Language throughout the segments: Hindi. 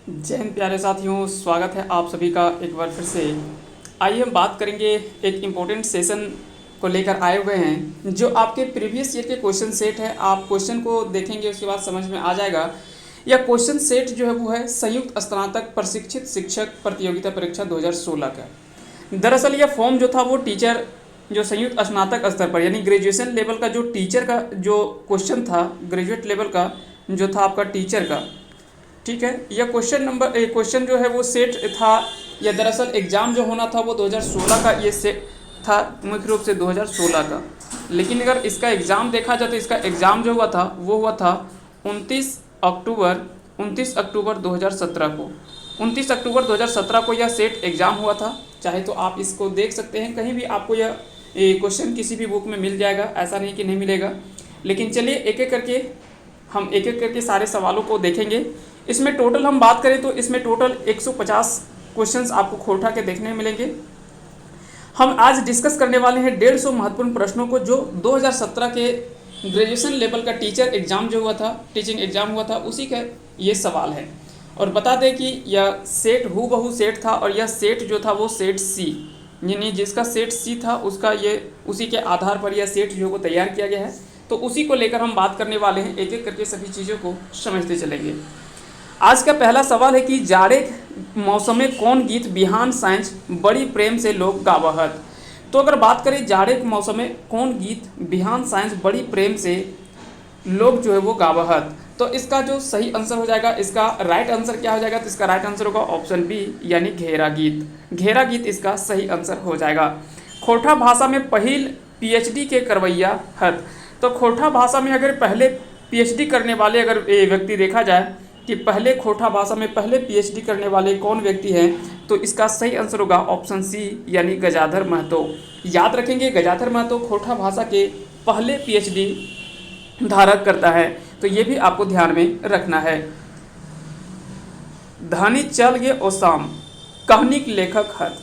जय हिंद प्यारे साथियों, स्वागत है आप सभी का एक बार फिर से। आइए हम बात करेंगे एक इम्पोर्टेंट सेशन को लेकर आए हुए हैं जो आपके प्रीवियस ईयर के क्वेश्चन सेट है। आप क्वेश्चन को देखेंगे उसके बाद समझ में आ जाएगा। यह क्वेश्चन सेट जो है वो है संयुक्त स्नातक प्रशिक्षित शिक्षक प्रतियोगिता परीक्षा 2016 का। दरअसल यह फॉर्म जो था वो टीचर जो संयुक्त स्नातक स्तर पर यानी ग्रेजुएशन लेवल का जो टीचर का जो क्वेश्चन था, ग्रेजुएट लेवल का जो था आपका टीचर का, ठीक है। यह क्वेश्चन जो है वो सेट था। यह दरअसल एग्ज़ाम जो होना था वो 2016 का ये सेट था, मुख्य रूप से 2016 का। लेकिन अगर इसका एग्ज़ाम देखा जाए तो इसका एग्ज़ाम जो हुआ था वो हुआ था 29 अक्टूबर 2017 को। 29 अक्टूबर 2017 को यह सेट एग्ज़ाम हुआ था। चाहे तो आप इसको देख सकते हैं, कहीं भी आपको यह क्वेश्चन किसी भी बुक में मिल जाएगा, ऐसा नहीं कि नहीं मिलेगा। लेकिन चलिए एक एक करके सारे सवालों को देखेंगे। इसमें टोटल हम बात करें तो इसमें टोटल 150 क्वेश्चंस आपको खोल के देखने मिलेंगे। हम आज डिस्कस करने वाले हैं 150 महत्वपूर्ण प्रश्नों को जो 2017 के ग्रेजुएशन लेवल का टीचर एग्ज़ाम जो हुआ था, टीचिंग एग्ज़ाम हुआ था, उसी का ये सवाल है। और बता दें कि यह सेट हूबहू सेट था और यह सेट जो था वो सेट सी, यानी जिसका सेट सी था उसका ये उसी के आधार पर यह सेट जो वो तैयार किया गया है। तो उसी को लेकर हम बात करने वाले हैं, एक एक करके सभी चीज़ों को समझते चलेंगे। आज का पहला सवाल है कि जाड़े मौसम में कौन गीत बिहान साँझ बड़ी प्रेम से लोग गावहत। तो अगर बात करें जाड़े के मौसम में कौन गीत बिहान साँझ बड़ी प्रेम से लोग जो है वो गावहत, तो इसका जो सही आंसर हो जाएगा, इसका राइट आंसर क्या हो जाएगा, तो इसका राइट आंसर होगा ऑप्शन बी यानी घेरा गीत। घेरा गीत इसका सही आंसर हो जाएगा। खोरठा भाषा में पहिल पीएचडी के करवैया हत। तो खोरठा भाषा में अगर पहले पीएचडी करने वाले अगर व्यक्ति देखा जाए कि पहले खोरठा भाषा में पहले पीएचडी करने वाले कौन व्यक्ति हैं, तो इसका सही आंसर होगा ऑप्शन सी यानी गजाधर महतो। याद रखेंगे, गजाधर महतो खोरठा भाषा के पहले पीएचडी धारक करता है, तो ये भी आपको ध्यान में रखना है। धनी चल गे ओसाम कहानी के लेखक हत।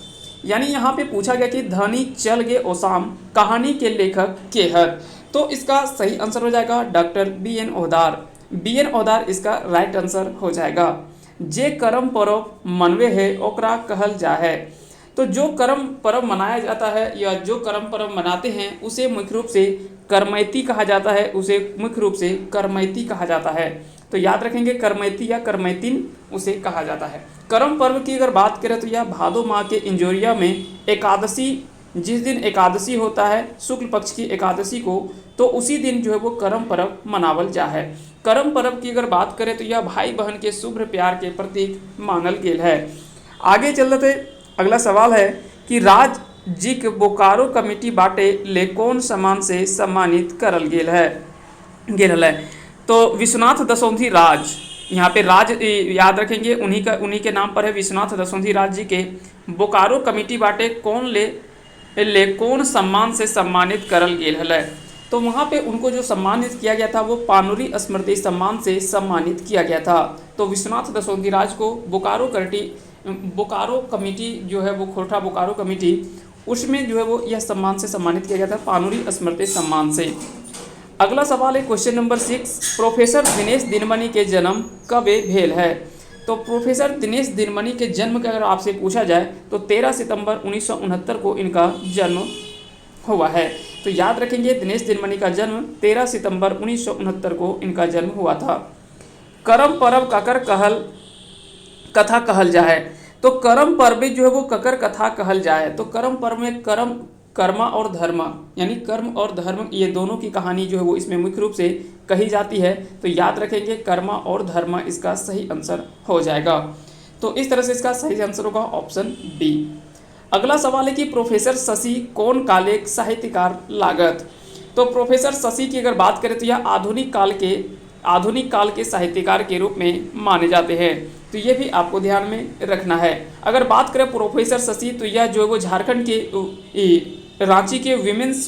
यानी यहाँ पे पूछा गया कि धनी चल गे ओसाम कहानी के लेखक के हत, तो इसका सही आंसर हो जाएगा doctor BN. Ohdar. BN. Ohdar इसका राइट आंसर हो जाएगा। जे करम पर्व मनवे है ओकरा कहल जा है। तो जो कर्म पर्व मनाया जाता है या जो कर्म पर्व मनाते हैं उसे मुख्य रूप से करमैती कहा जाता है, उसे मुख्य रूप से करमैती कहा जाता है। तो याद रखेंगे, करमैती या करमैतिन उसे कहा जाता है। कर्म पर्व की अगर बात करें तो यह भादो माह के इंजोरिया में एकादशी, जिस दिन एकादशी होता है शुक्ल पक्ष की एकादशी को, तो उसी दिन जो है वो कर्म पर्व मनावल जा है। कर्म पर्व की अगर बात करें तो यह भाई बहन के शुभ्र प्यार के प्रतीक मानल गेल है। आगे चलते अगला सवाल है कि राज्य के बोकारो कमेटी बाटे ले कौन सम्मान से सम्मानित करल गेल है। तो विश्वनाथ दसौंधी राज, यहाँ पे राज याद रखेंगे, उन्हीं के नाम पर है। विश्वनाथ दसौंधी राज जी के बोकारो कमेटी बाटे कौन सम्मान से सम्मानित करल गेल है। तो वहाँ पे उनको जो सम्मानित किया गया था वो पानुरी स्मृति सम्मान से सम्मानित किया गया था। तो विश्वनाथ दसौंधी राज को बोकारो कमेटी जो है वो खोरठा बोकारो कमेटी, उसमें जो है वो यह सम्मान से सम्मानित किया गया था, पानुरी स्मृति सम्मान से। अगला सवाल है question number 6, professor Dinesh Dinmani के जन्म कब भेल है। तो प्रोफेसर दिनेश दिनमणि के जन्म का अगर आपसे पूछा जाए तो 13 सितंबर 1969 को इनका जन्म हुआ है। तो याद रखेंगे, दिनेश दिनमणि का जन्म 13 सितंबर 1969 को इनका जन्म हुआ था। करम पर्व ककर कथा कहल जाए। तो कर्म पर्व जो है वो ककर कथा कहल जाए। तो कर्म पर्व में कर्मा और धर्मा, यानी कर्म और धर्म, ये दोनों की कहानी जो है वो इसमें मुख्य रूप से कही जाती है। तो याद रखेंगे, कर्मा और धर्मा इसका सही आंसर हो जाएगा। तो इस तरह से इसका सही आंसर होगा ऑप्शन बी। अगला सवाल है कि प्रोफेसर शशि कौन काले साहित्यकार लागत। तो प्रोफेसर शशि की अगर बात करें तो यह आधुनिक काल के साहित्यकार के रूप में माने जाते हैं। तो ये भी आपको ध्यान में रखना है। अगर बात करें प्रोफेसर शशि, तो यह जो है वो झारखंड के रांची के विमेंस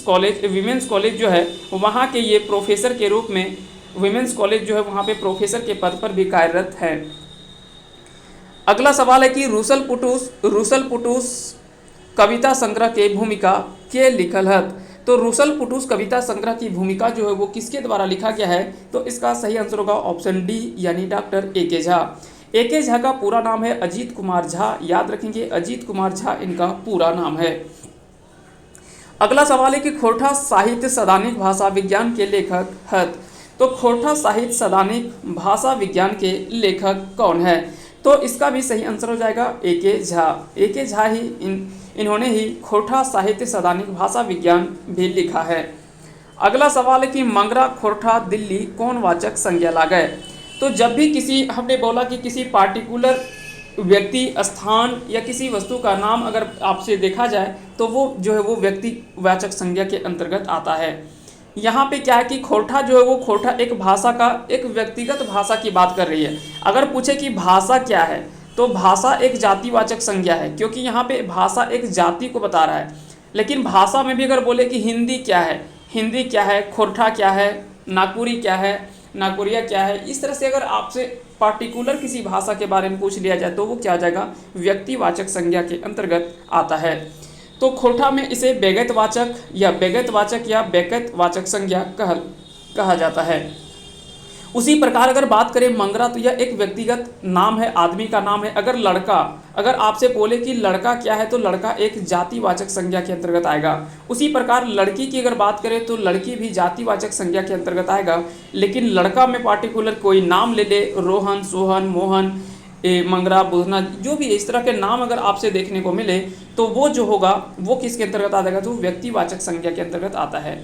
कॉलेज जो है वहाँ के ये प्रोफेसर के रूप में, विमेंस कॉलेज जो है वहाँ पे प्रोफेसर के पद पर भी कार्यरत हैं। अगला सवाल है कि रूसल पुटूस कविता संग्रह के भूमिका के लिखल हत। तो रूसल पुटूस कविता संग्रह की भूमिका जो है वो किसके द्वारा लिखा गया है, तो इसका सही आंसर होगा ऑप्शन डी यानी डॉक्टर ए के झा। ए.के. झा का पूरा नाम है अजीत कुमार झा, याद रखेंगे अजीत कुमार झा इनका पूरा नाम है। अगला सवाल है कि खोरठा साहित्य सदानिक भाषा विज्ञान के लेखक हैं। तो खोरठा साहित्य सदानिक भाषा विज्ञान के लेखक कौन है? तो इसका भी सही आंसर हो जाएगा ए.के. झा। ए.के. झा ही इन्होंने ही खोरठा साहित्य सदानिक भाषा विज्ञान भी लिखा है। अगला सवाल है कि मंगरा खोरठा दिल्ली कौन वाचक संज्ञा लागे? तो जब भी किसी हमने बोला कि किसी पार्टिकुलर व्यक्ति, स्थान या किसी वस्तु का नाम अगर आपसे देखा जाए तो वो जो है वो व्यक्ति वाचक संज्ञा के अंतर्गत आता है। यहाँ पे क्या है कि खोरठा जो है वो खोरठा एक भाषा का, एक व्यक्तिगत भाषा की बात कर रही है। अगर पूछे कि भाषा क्या है तो भाषा एक जातिवाचक संज्ञा है, क्योंकि यहाँ पे भाषा एक जाति को बता रहा है। लेकिन भाषा में भी अगर बोले कि हिंदी क्या है, हिंदी क्या है, खोरठा क्या है, नागपुरी क्या है, नागपुरिया क्या है, इस तरह से अगर आपसे पार्टिकुलर किसी भाषा के बारे में पूछ लिया जाए तो वो क्या हो जाएगा, व्यक्तिवाचक संज्ञा के अंतर्गत आता है। तो खोरठा में इसे व्यक्तिवाचक या व्यक्तिवाचक संज्ञा कहा जाता है। उसी प्रकार अगर बात करें मंगरा, तो यह एक व्यक्तिगत नाम है, आदमी का नाम है। अगर आपसे बोले कि लड़का क्या है तो लड़का एक जातिवाचक संज्ञा के अंतर्गत आएगा। उसी प्रकार लड़की की अगर बात करें तो लड़की भी जातिवाचक संज्ञा के अंतर्गत आएगा। लेकिन लड़का में पार्टिकुलर कोई नाम ले ले, रोहन, सोहन, मोहन, मंगरा, बुधना, जो भी इस तरह के नाम अगर आपसे देखने को मिले तो वो जो होगा वो किसके अंतर्गत आ जाएगा, तो व्यक्तिवाचक संज्ञा के अंतर्गत आता है।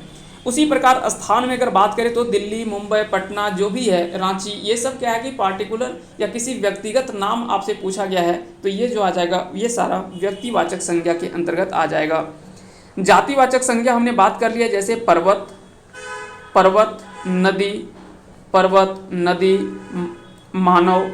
उसी प्रकार स्थान में अगर बात करें तो दिल्ली, मुंबई, पटना जो भी है, रांची, ये सब क्या है कि पार्टिकुलर या किसी व्यक्तिगत नाम आपसे पूछा गया है तो ये जो आ जाएगा ये सारा व्यक्तिवाचक संज्ञा के अंतर्गत आ जाएगा। जातिवाचक संज्ञा हमने बात कर लिया, जैसे पर्वत, नदी, मानव,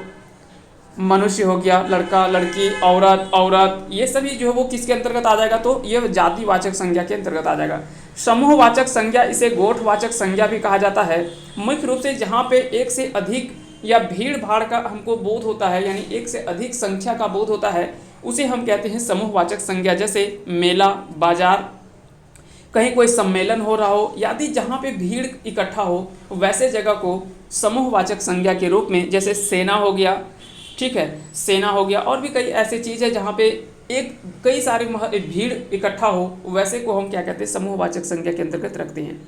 मनुष्य हो गया, लड़का, लड़की, औरत, ये सभी जो है वो किसके अंतर्गत आ जाएगा, तो ये जातिवाचक संज्ञा के अंतर्गत आ जाएगा। समूहवाचक संज्ञा, इसे गोठवाचक संज्ञा भी कहा जाता है। मुख्य रूप से जहाँ पे एक से अधिक या भीड़ भाड़ का हमको बोध होता है, यानी एक से अधिक संख्या का बोध होता है, उसे हम कहते हैं समूहवाचक संज्ञा। जैसे मेला, बाजार, कहीं कोई सम्मेलन हो रहा हो, यदि जहाँ पे भीड़ इकट्ठा हो वैसे जगह को समूहवाचक संज्ञा के रूप में, जैसे सेना हो गया, ठीक है, सेना हो गया, और भी कई ऐसे चीज़ है जहाँ पे कई सारे भीड़ इकट्ठा हो, वैसे को हम क्या कहते हैं, समूहवाचक संज्ञा के अंतर्गत रखते हैं।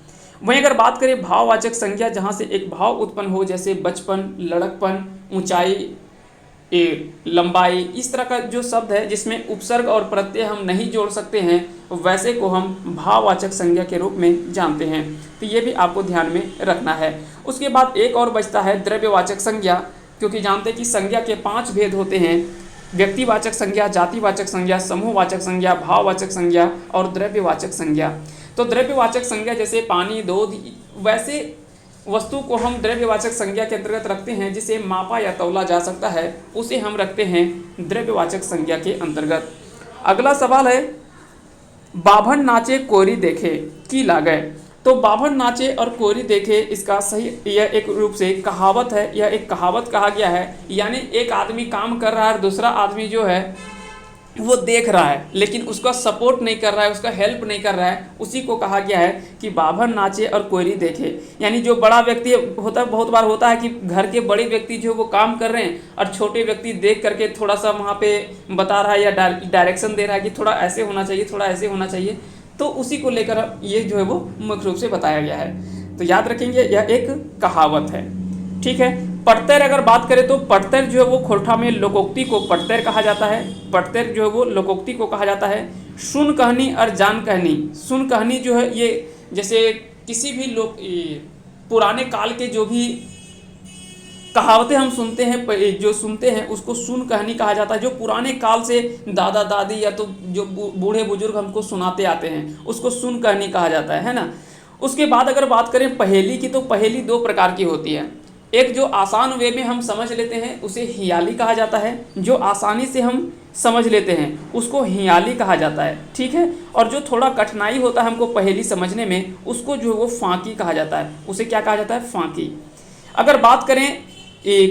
वहीं अगर बात करें भाववाचक संज्ञा, जहाँ से एक भाव उत्पन्न हो, जैसे बचपन, लड़कपन, ऊंचाई, लंबाई, इस तरह का जो शब्द है जिसमें उपसर्ग और प्रत्यय हम नहीं जोड़ सकते हैं, वैसे को हम भाववाचक संज्ञा के रूप में जानते हैं। तो ये भी आपको ध्यान में रखना है। उसके बाद एक और बचता है द्रव्यवाचक संज्ञा, क्योंकि जानते हैं कि संज्ञा के 5 भेद होते हैं, व्यक्तिवाचक संज्ञा, जातिवाचक संज्ञा, समूहवाचक संज्ञा, भाववाचक संज्ञा और द्रव्यवाचक संज्ञा। तो द्रव्यवाचक संज्ञा जैसे पानी, दूध, वैसे वस्तु को हम द्रव्यवाचक संज्ञा के अंतर्गत रखते हैं, जिसे मापा या तौला जा सकता है, उसे हम रखते हैं द्रव्यवाचक संज्ञा के अंतर्गत। अगला सवाल है, बाभन नाचे कोरी देखे की लागे। तो बाभन नाचे और कोरी देखे, इसका सही यह एक रूप से कहावत है, यह एक कहावत कहा गया है। यानी एक आदमी काम कर रहा है और दूसरा आदमी जो है वो देख रहा है, लेकिन उसका सपोर्ट नहीं कर रहा है, उसका हेल्प नहीं कर रहा है, उसी को कहा गया है कि बाभन नाचे और कोरी देखे। यानी जो बड़ा व्यक्ति होता है, बहुत बार होता है कि घर के बड़े व्यक्ति जो वो काम कर रहे हैं और छोटे व्यक्ति देख करके थोड़ा सा वहाँ पे बता रहा है या डायरेक्शन दे रहा है कि थोड़ा ऐसे होना चाहिए, थोड़ा ऐसे होना चाहिए, तो उसी को लेकर ये जो है वो मुख्य रूप से बताया गया है। तो याद रखेंगे यह एक कहावत है, ठीक है। पटतर अगर बात करें तो पटतर जो है वो खोरठा में लोकोक्ति को पटतर कहा जाता है। पटतर जो है वो लोकोक्ति को कहा जाता है। सुन कहनी और जान कहनी, सुन कहनी जो है ये जैसे किसी भी लोग पुराने काल के जो भी कहावतें हम सुनते हैं उसको सुन कहनी कहा जाता है। जो पुराने काल से दादा दादी या तो जो बूढ़े बुजुर्ग हमको सुनाते आते हैं उसको सुन कहनी कहा जाता है ना। उसके बाद अगर बात करें पहेली की, तो पहेली 2 प्रकार की होती है। एक जो आसान वे में हम समझ लेते हैं उसे हियाली कहा जाता है, जो आसानी से हम समझ लेते हैं उसको हियाली कहा जाता है, ठीक है। और जो थोड़ा कठिनाई होता है हमको पहेली समझने में, उसको जो वो फांकी कहा जाता है, उसे क्या कहा जाता है, फांकी। अगर बात करें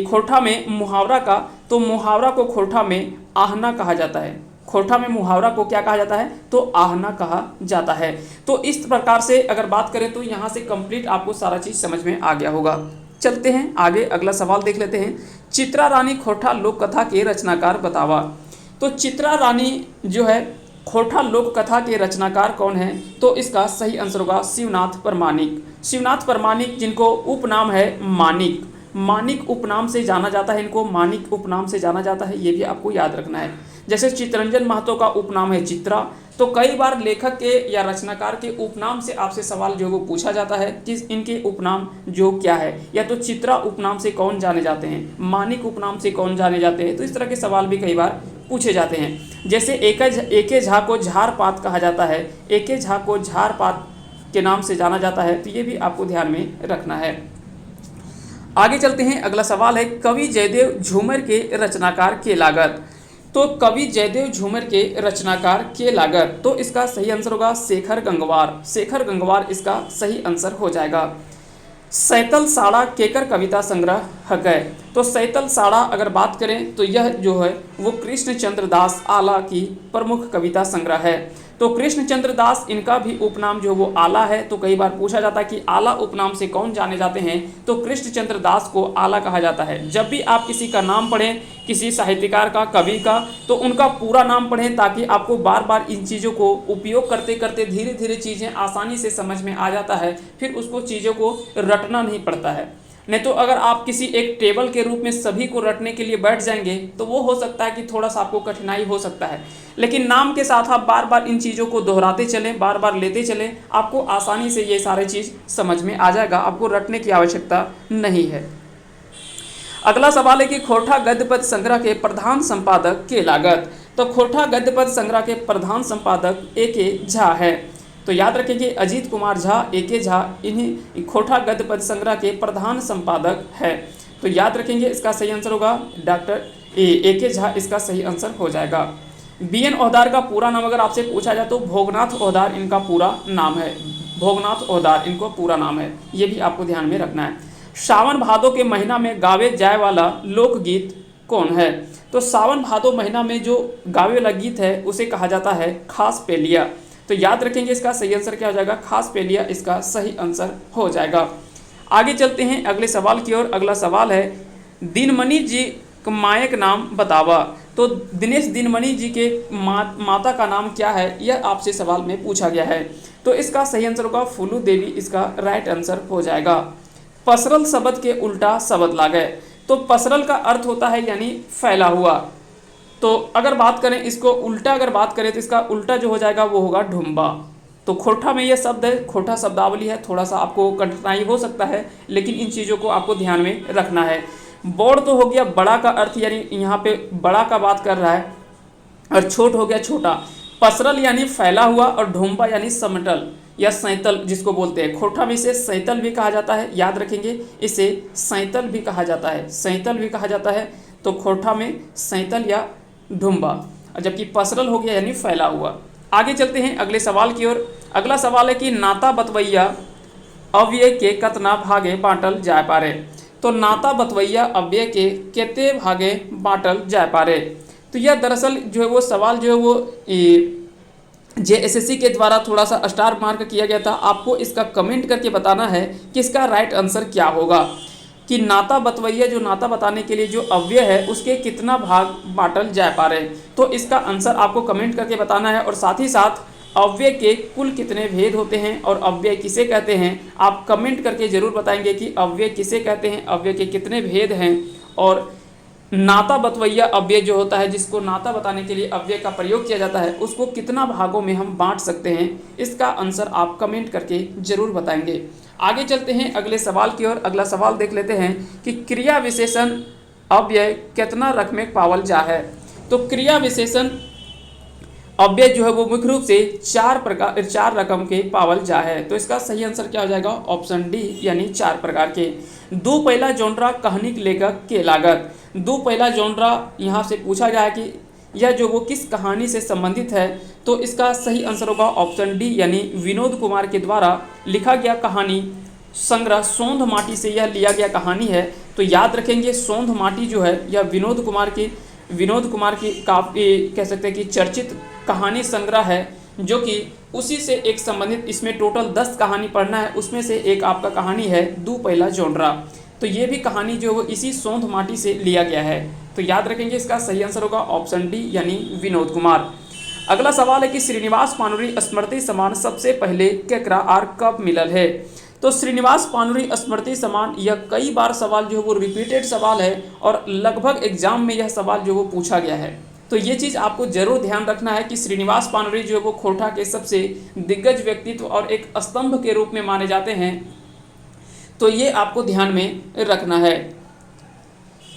खोरठा में मुहावरा का, तो मुहावरा को खोरठा में आहना कहा जाता है। खोरठा में मुहावरा को क्या कहा जाता है, तो आहना कहा जाता है। तो इस प्रकार से अगर बात करें तो यहाँ से कंप्लीट आपको सारा चीज़ समझ में आ गया होगा। चलते हैं आगे, अगला सवाल देख लेते हैं चित्रा रानी खोटा लोक कथा के रचनाकार बतावा। तो चित्रा रानी जो है खोटा लोक कथा के रचनाकार कौन है? तो इसका सही आंसर होगा शिवनाथ परमाणिक। शिवनाथ परमाणिक जिनको उपनाम है मानिक, मानिक उपनाम से जाना जाता है, इनको मानिक उपनाम से जाना जाता है, ये भी आपको याद रखना है। जैसे चित्तरंजन महतो का उपनाम है चित्रा, तो कई बार लेखक के या रचनाकार के उपनाम से आपसे सवाल जो वो पूछा जाता है कि इनके उपनाम जो क्या है, या तो चित्रा उपनाम से कौन जाने जाते हैं, मानिक उपनाम से कौन जाने जाते हैं, तो इस तरह के सवाल भी कई बार पूछे जाते हैं। जैसे एके झा को झारपात कहा जाता है, एके झा को झारपात के नाम से जाना जाता है, तो ये भी आपको ध्यान में रखना है। आगे चलते हैं, अगला सवाल है कवि जयदेव झूमर के रचनाकार के लागत। तो कवि जयदेव झूमर के रचनाकार के लागत, तो इसका सही आंसर होगा शेखर गंगवार। शेखर गंगवार इसका सही आंसर हो जाएगा। सैतल साड़ा केकर कविता संग्रह है? तो सैतल साड़ा अगर बात करें तो यह जो है वो कृष्णचंद्र दास आला की प्रमुख कविता संग्रह है। तो कृष्णचंद्र दास इनका भी उपनाम जो वो आला है, तो कई बार पूछा जाता है कि आला उपनाम से कौन जाने जाते हैं, तो कृष्णचंद्र दास को आला कहा जाता है। जब भी आप किसी का नाम पढ़ें, किसी साहित्यकार का, कवि का, तो उनका पूरा नाम पढ़ें ताकि आपको बार बार इन चीज़ों को उपयोग करते करते धीरे धीरे चीज़ें आसानी से समझ में आ जाता है, फिर उसको चीज़ों को रटना नहीं पड़ता है। नहीं तो अगर आप किसी एक टेबल के रूप में सभी को रटने के लिए बैठ जाएंगे तो वो हो सकता है कि थोड़ा सा आपको कठिनाई हो सकता है, लेकिन नाम के साथ आप बार बार इन चीज़ों को दोहराते चलें, बार बार लेते चलें, आपको आसानी से ये सारे चीज़ समझ में आ जाएगा, आपको रटने की आवश्यकता नहीं है। अगला सवाल है कि खोटा गद्य पद्य संग्रह के प्रधान संपादक के लागत। तो खोटा गद्य पद्य संग्रह के प्रधान संपादक ए.के. झा है। तो याद रखें कि अजीत कुमार झा, ए.के. झा इन्हीं खोटा गद्य पद्य संग्रह के प्रधान संपादक है। तो याद रखेंगे इसका सही आंसर होगा डॉक्टर ए.के. झा, इसका सही आंसर हो जाएगा। बी.एन. ओहदार का पूरा नाम अगर आपसे पूछा जाए तो भोगनाथ ओहदार इनका पूरा नाम है। भोगनाथ ओहदार इनको पूरा नाम है, ये भी आपको ध्यान में रखना है। सावन भादो के महीना में गावे जाए वाला लोकगीत कौन है? तो सावन भादो महीना में जो गावे वाला गीत है उसे कहा जाता है खास पेलिया। तो याद रखेंगे इसका सही आंसर क्या हो जाएगा, खास पेलिया इसका सही आंसर हो जाएगा। आगे चलते हैं अगले सवाल की ओर। अगला सवाल है दीनमणि जी का मायक नाम बतावा। तो दिनेश दीनमणि जी के माता का नाम क्या है, यह आपसे सवाल में पूछा गया है। तो इसका सही आंसर होगा फूलू देवी, इसका राइट आंसर हो जाएगा। पसरल शब्द के उल्टा शब्द लागे। तो पसरल का अर्थ होता है यानी फैला हुआ। तो अगर बात करें इसको उल्टा अगर बात करें तो इसका उल्टा जो हो जाएगा वो होगा ढुम्बा। तो खोटा में ये शब्द है, खोटा शब्दावली है, थोड़ा सा आपको कठिनाई हो सकता है, लेकिन इन चीज़ों को आपको ध्यान में रखना है। बौड़ तो हो गया बड़ा का अर्थ, यानी यहाँ पे बड़ा का बात कर रहा है, और छोट हो गया छोटा। पसरल यानी फैला हुआ, और ढुम्बा यानी समतल या सैतल जिसको बोलते हैं। खोटा में इसे सैतल भी कहा जाता है, याद रखेंगे इसे सैतल भी कहा जाता है, सैतल भी कहा जाता है। तो खोटा में सैतल या ढुम्बा, जबकि पसरल हो गया यानी फैला हुआ। आगे चलते हैं अगले सवाल की ओर। अगला सवाल है कि नाता बतवैया अव्यय के कतना भागे बांटल जाय पारे। तो नाता बतवैया अव्यय के केते भागे बांटल जाय पारे। तो यह दरअसल जो है वो सवाल जो है वो JSSC के द्वारा थोड़ा सा स्टार मार्क किया गया था। आपको इसका कमेंट करके बताना है कि इसका राइट आंसर क्या होगा, कि नाता बतवैया जो नाता बताने के लिए जो अव्यय है उसके कितना भाग बांटल जा पा रहे। तो इसका आंसर आपको कमेंट करके बताना है, और साथ ही साथ अव्यय के कुल कितने भेद होते हैं और अव्यय किसे कहते हैं, आप कमेंट करके जरूर बताएंगे कि अव्यय किसे कहते हैं, अव्यय के कितने भेद हैं, और नाता बतवैया अव्यय जो होता है, जिसको नाता बताने के लिए अव्यय का प्रयोग किया जाता है, उसको कितना भागों में हम बांट सकते हैं, इसका आंसर आप कमेंट करके जरूर बताएंगे। आगे चलते हैं अगले सवाल की ओर। अगला सवाल देख लेते हैं कि क्रिया विशेषण अव्यय कितना रकम में पावल जा है। तो क्रिया विशेषण अव्यय जो है वो मुख्य रूप से चार रकम के पावल जा है। तो इसका सही आंसर क्या हो जाएगा, ऑप्शन डी, यानी 4 प्रकार के। दो पहला जॉनरा कहानी के लेखक के लागत। दो पहला जॉनरा यहाँ से पूछा गया है कि यह जो वो किस कहानी से संबंधित है। तो इसका सही आंसर होगा ऑप्शन डी, यानी विनोद कुमार के द्वारा लिखा गया कहानी संग्रह सोंध माटी से यह लिया गया कहानी है। तो याद रखेंगे सोंध माटी जो है यह विनोद कुमार की काफ़ी कह सकते हैं कि चर्चित कहानी संग्रह है, जो कि उसी से एक संबंधित, इसमें टोटल 10 कहानी पढ़ना है, उसमें से एक आपका कहानी है दो पहला जॉनरा। तो ये भी कहानी जो है वो इसी सोंध माटी से लिया गया है। तो याद रखेंगे इसका सही आंसर होगा ऑप्शन डी यानी विनोद कुमार। अगला सवाल है कि श्रीनिवास पानुरी स्मृति सम्मान सबसे पहले केकरा और कब मिलल है। तो श्रीनिवास पानुरी स्मृति सम्मान यह कई बार सवाल जो है वो रिपीटेड सवाल है और लगभग एग्जाम में यह सवाल जो वो पूछा गया है। तो ये चीज़ आपको जरूर ध्यान रखना है कि श्रीनिवास पानुरी जो है वो खोरठा के सबसे दिग्गज व्यक्तित्व और एक स्तंभ के रूप में माने जाते हैं। तो ये आपको ध्यान में रखना है।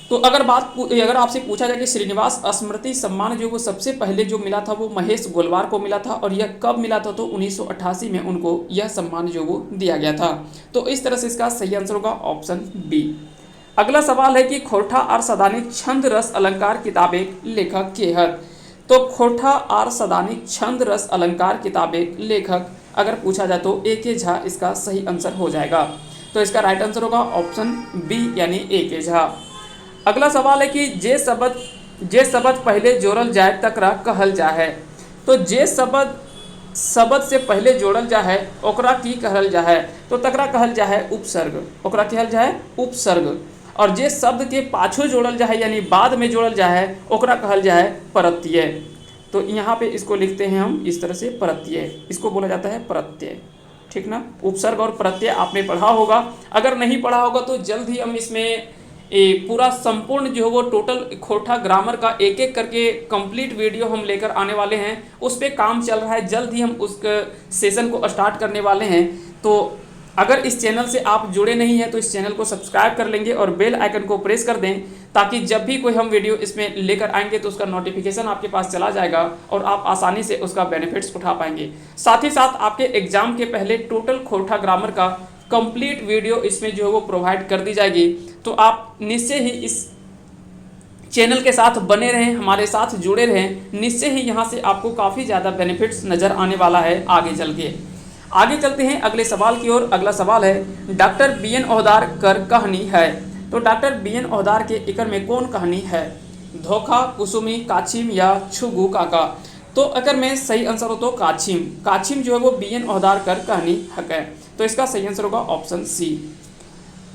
तो अगर आपसे पूछा जाए कि श्रीनिवास स्मृति सम्मान जो वो सबसे पहले जो मिला था वो महेश गोलवार को मिला था और यह कब मिला था, तो 1988 में उनको यह सम्मान जो वो दिया गया था। तो इस तरह से इसका सही आंसर होगा ऑप्शन बी। अगला सवाल है कि खोरठा और सदानिक छंद रस अलंकार किताबें लेखक के हैं। तो खोरठा और सदानिक छंद रस अलंकार किताबें लेखक अगर पूछा जाए तो A.K. झा इसका सही आंसर हो जाएगा। तो इसका राइट आंसर होगा ऑप्शन बी यानी A.K. झा। अगला सवाल है कि जे शब्द पहले जोड़ल जाए तकरा कहल जा है। तो जे शब्द से पहले जोड़ल जा है ओकरा की कहल जा है, तो तकरा कहल जा है उपसर्ग। ओकरा कहल जा है उपसर्ग। और जे शब्द के पाछू जोड़ल जा है यानी बाद में जोड़ल जा है ओकरा कहल जा है प्रत्यय। तो यहाँ पे इसको लिखते हैं हम इस तरह से प्रत्यय, इसको बोला जाता है प्रत्यय, ठीक ना। उपसर्ग और प्रत्यय आपने पढ़ा होगा, अगर नहीं पढ़ा होगा तो जल्द ही हम इसमें पूरा संपूर्ण जो है वो टोटल खोरठा ग्रामर का एक एक करके कंप्लीट वीडियो हम लेकर आने वाले हैं। उस पर काम चल रहा है, जल्द ही हम उस सेशन को स्टार्ट करने वाले हैं। तो अगर इस चैनल से आप जुड़े नहीं हैं तो इस चैनल को सब्सक्राइब कर लेंगे और बेल आइकन को प्रेस कर दें, ताकि जब भी कोई हम वीडियो इसमें लेकर आएंगे तो उसका नोटिफिकेशन आपके पास चला जाएगा और आप आसानी से उसका बेनिफिट्स उठा पाएंगे। साथ ही साथ आपके एग्जाम के पहले टोटल खोरठा ग्रामर का कंप्लीट वीडियो इसमें जो है वो प्रोवाइड कर दी जाएगी। तो आप निश्चय ही इस चैनल के साथ बने रहें, हमारे साथ जुड़े रहें, निश्चय ही यहाँ से आपको काफ़ी ज़्यादा बेनिफिट्स नज़र आने वाला है आगे चल के। आगे चलते हैं अगले सवाल की ओर। अगला सवाल है डॉक्टर B.N. ओहदार कर कहानी है। तो डॉक्टर B.N. ओहदार के इकर में कौन कहानी है, धोखा, कुसुमी, काछिम या छुगु काका। तो अगर में सही आंसर हो तो काछिम जो है वो B.N. ओहदार कर कहानी है। तो इसका सही आंसर होगा ऑप्शन सी।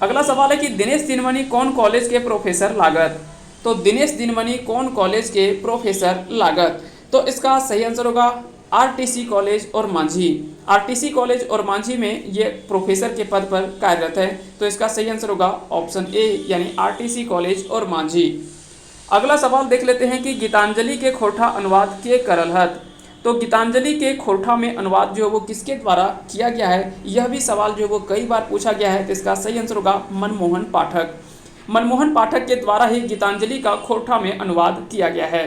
अगला सवाल है कि दिनेश दिनमणि कौन कॉलेज के प्रोफेसर लागत। तो दिनेश दिनमणि कौन कॉलेज के प्रोफेसर लागत। तो इसका सही आंसर होगा RTC कॉलेज और मांझी। RTC कॉलेज और मांझी में ये प्रोफेसर के पद पर कार्यरत है। तो इसका सही आंसर होगा ऑप्शन ए यानी RTC कॉलेज और मांझी। अगला सवाल देख लेते हैं कि गीतांजलि के खोरठा अनुवाद के करलहत। तो गीतांजलि के खोरठा में अनुवाद जो है वो किसके द्वारा किया गया है, यह भी सवाल जो है वो कई बार पूछा गया है। तो इसका सही आंसर होगा मनमोहन पाठक। मनमोहन पाठक के द्वारा ही गीतांजलि का खोरठा में अनुवाद किया गया है।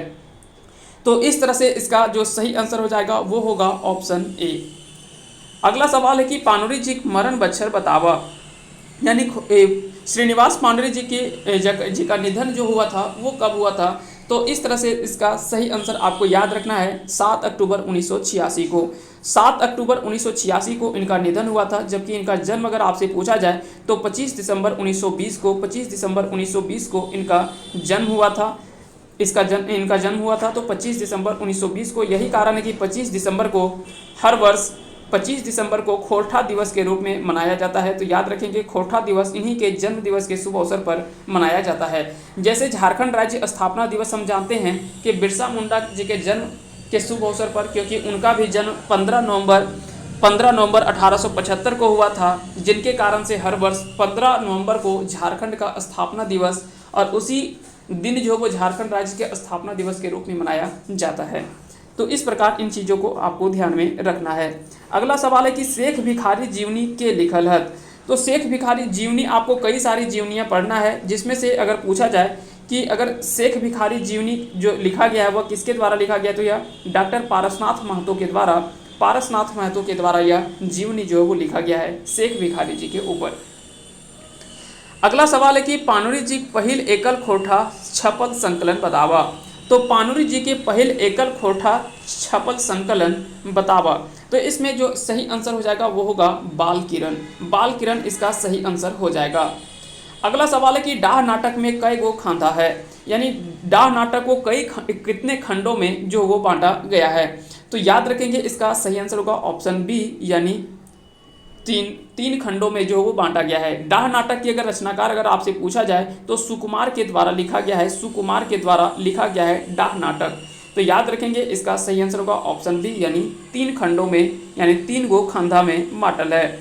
तो इस तरह से इसका जो सही आंसर हो जाएगा वो होगा ऑप्शन ए। अगला सवाल है कि पानुरी जी मरण बच्छर बतावा, यानी श्रीनिवास पानुरी जी का निधन जो हुआ था वो कब हुआ था। तो इस तरह से इसका सही आंसर आपको याद रखना है 7 अक्टूबर 1986 को। 7 अक्टूबर 1986 को इनका निधन हुआ था, जबकि इनका जन्म अगर आपसे पूछा जाए तो 25 दिसंबर 1920 को इनका जन्म हुआ था। इनका जन्म हुआ था तो 25 दिसंबर 1920 को। यही कारण है कि 25 दिसंबर को हर वर्ष 25 दिसंबर को खोरठा दिवस के रूप में मनाया जाता है। तो याद रखेंगे खोरठा दिवस इन्हीं के जन्म दिवस के शुभ अवसर पर मनाया जाता है। जैसे झारखंड राज्य स्थापना दिवस हम जानते हैं कि बिरसा मुंडा जी के जन्म के शुभ अवसर पर, क्योंकि उनका भी जन्म 15 नवंबर 1875 को हुआ था, जिनके कारण से हर वर्ष 15 नवंबर को झारखंड का स्थापना दिवस और उसी दिन जो वो झारखंड राज्य के स्थापना दिवस के रूप में मनाया जाता है। तो इस प्रकार इन चीज़ों को आपको ध्यान में रखना है। अगला सवाल है कि शेख भिखारी जीवनी के लिखल है। तो शेख भिखारी जीवनी आपको कई सारी जीवनियाँ पढ़ना है, जिसमें से अगर पूछा जाए कि अगर शेख भिखारी जीवनी जो लिखा गया है वह किसके द्वारा लिखा गया, तो यह डॉक्टर पारसनाथ महतो के द्वारा यह जीवनी जो है वो लिखा गया है शेख भिखारी जी के ऊपर। अगला सवाल है कि पानुरी जी पहिल एकल खोरठा छपल संकलन बतावा। तो पानुरी जी के पहिल एकल खोरठा छपल संकलन बतावा। तो इसमें जो सही आंसर हो जाएगा वो होगा बाल किरण इसका सही आंसर हो जाएगा। अगला सवाल है कि डाह नाटक में कई गो खांधा है, यानी डाह नाटक को कितने खंडों में जो वो बांटा गया है। तो याद रखेंगे इसका सही आंसर होगा ऑप्शन बी यानी तीन खंडों में जो वो बांटा गया है। डाह नाटक की अगर रचनाकार अगर आपसे पूछा जाए तो सुकुमार के द्वारा लिखा गया है, सुकुमार के द्वारा लिखा गया है डाह नाटक। तो याद रखेंगे इसका सही आंसर होगा ऑप्शन बी, यानी 3 खंडों में, यानी 3 गो खंधा में बांटल है।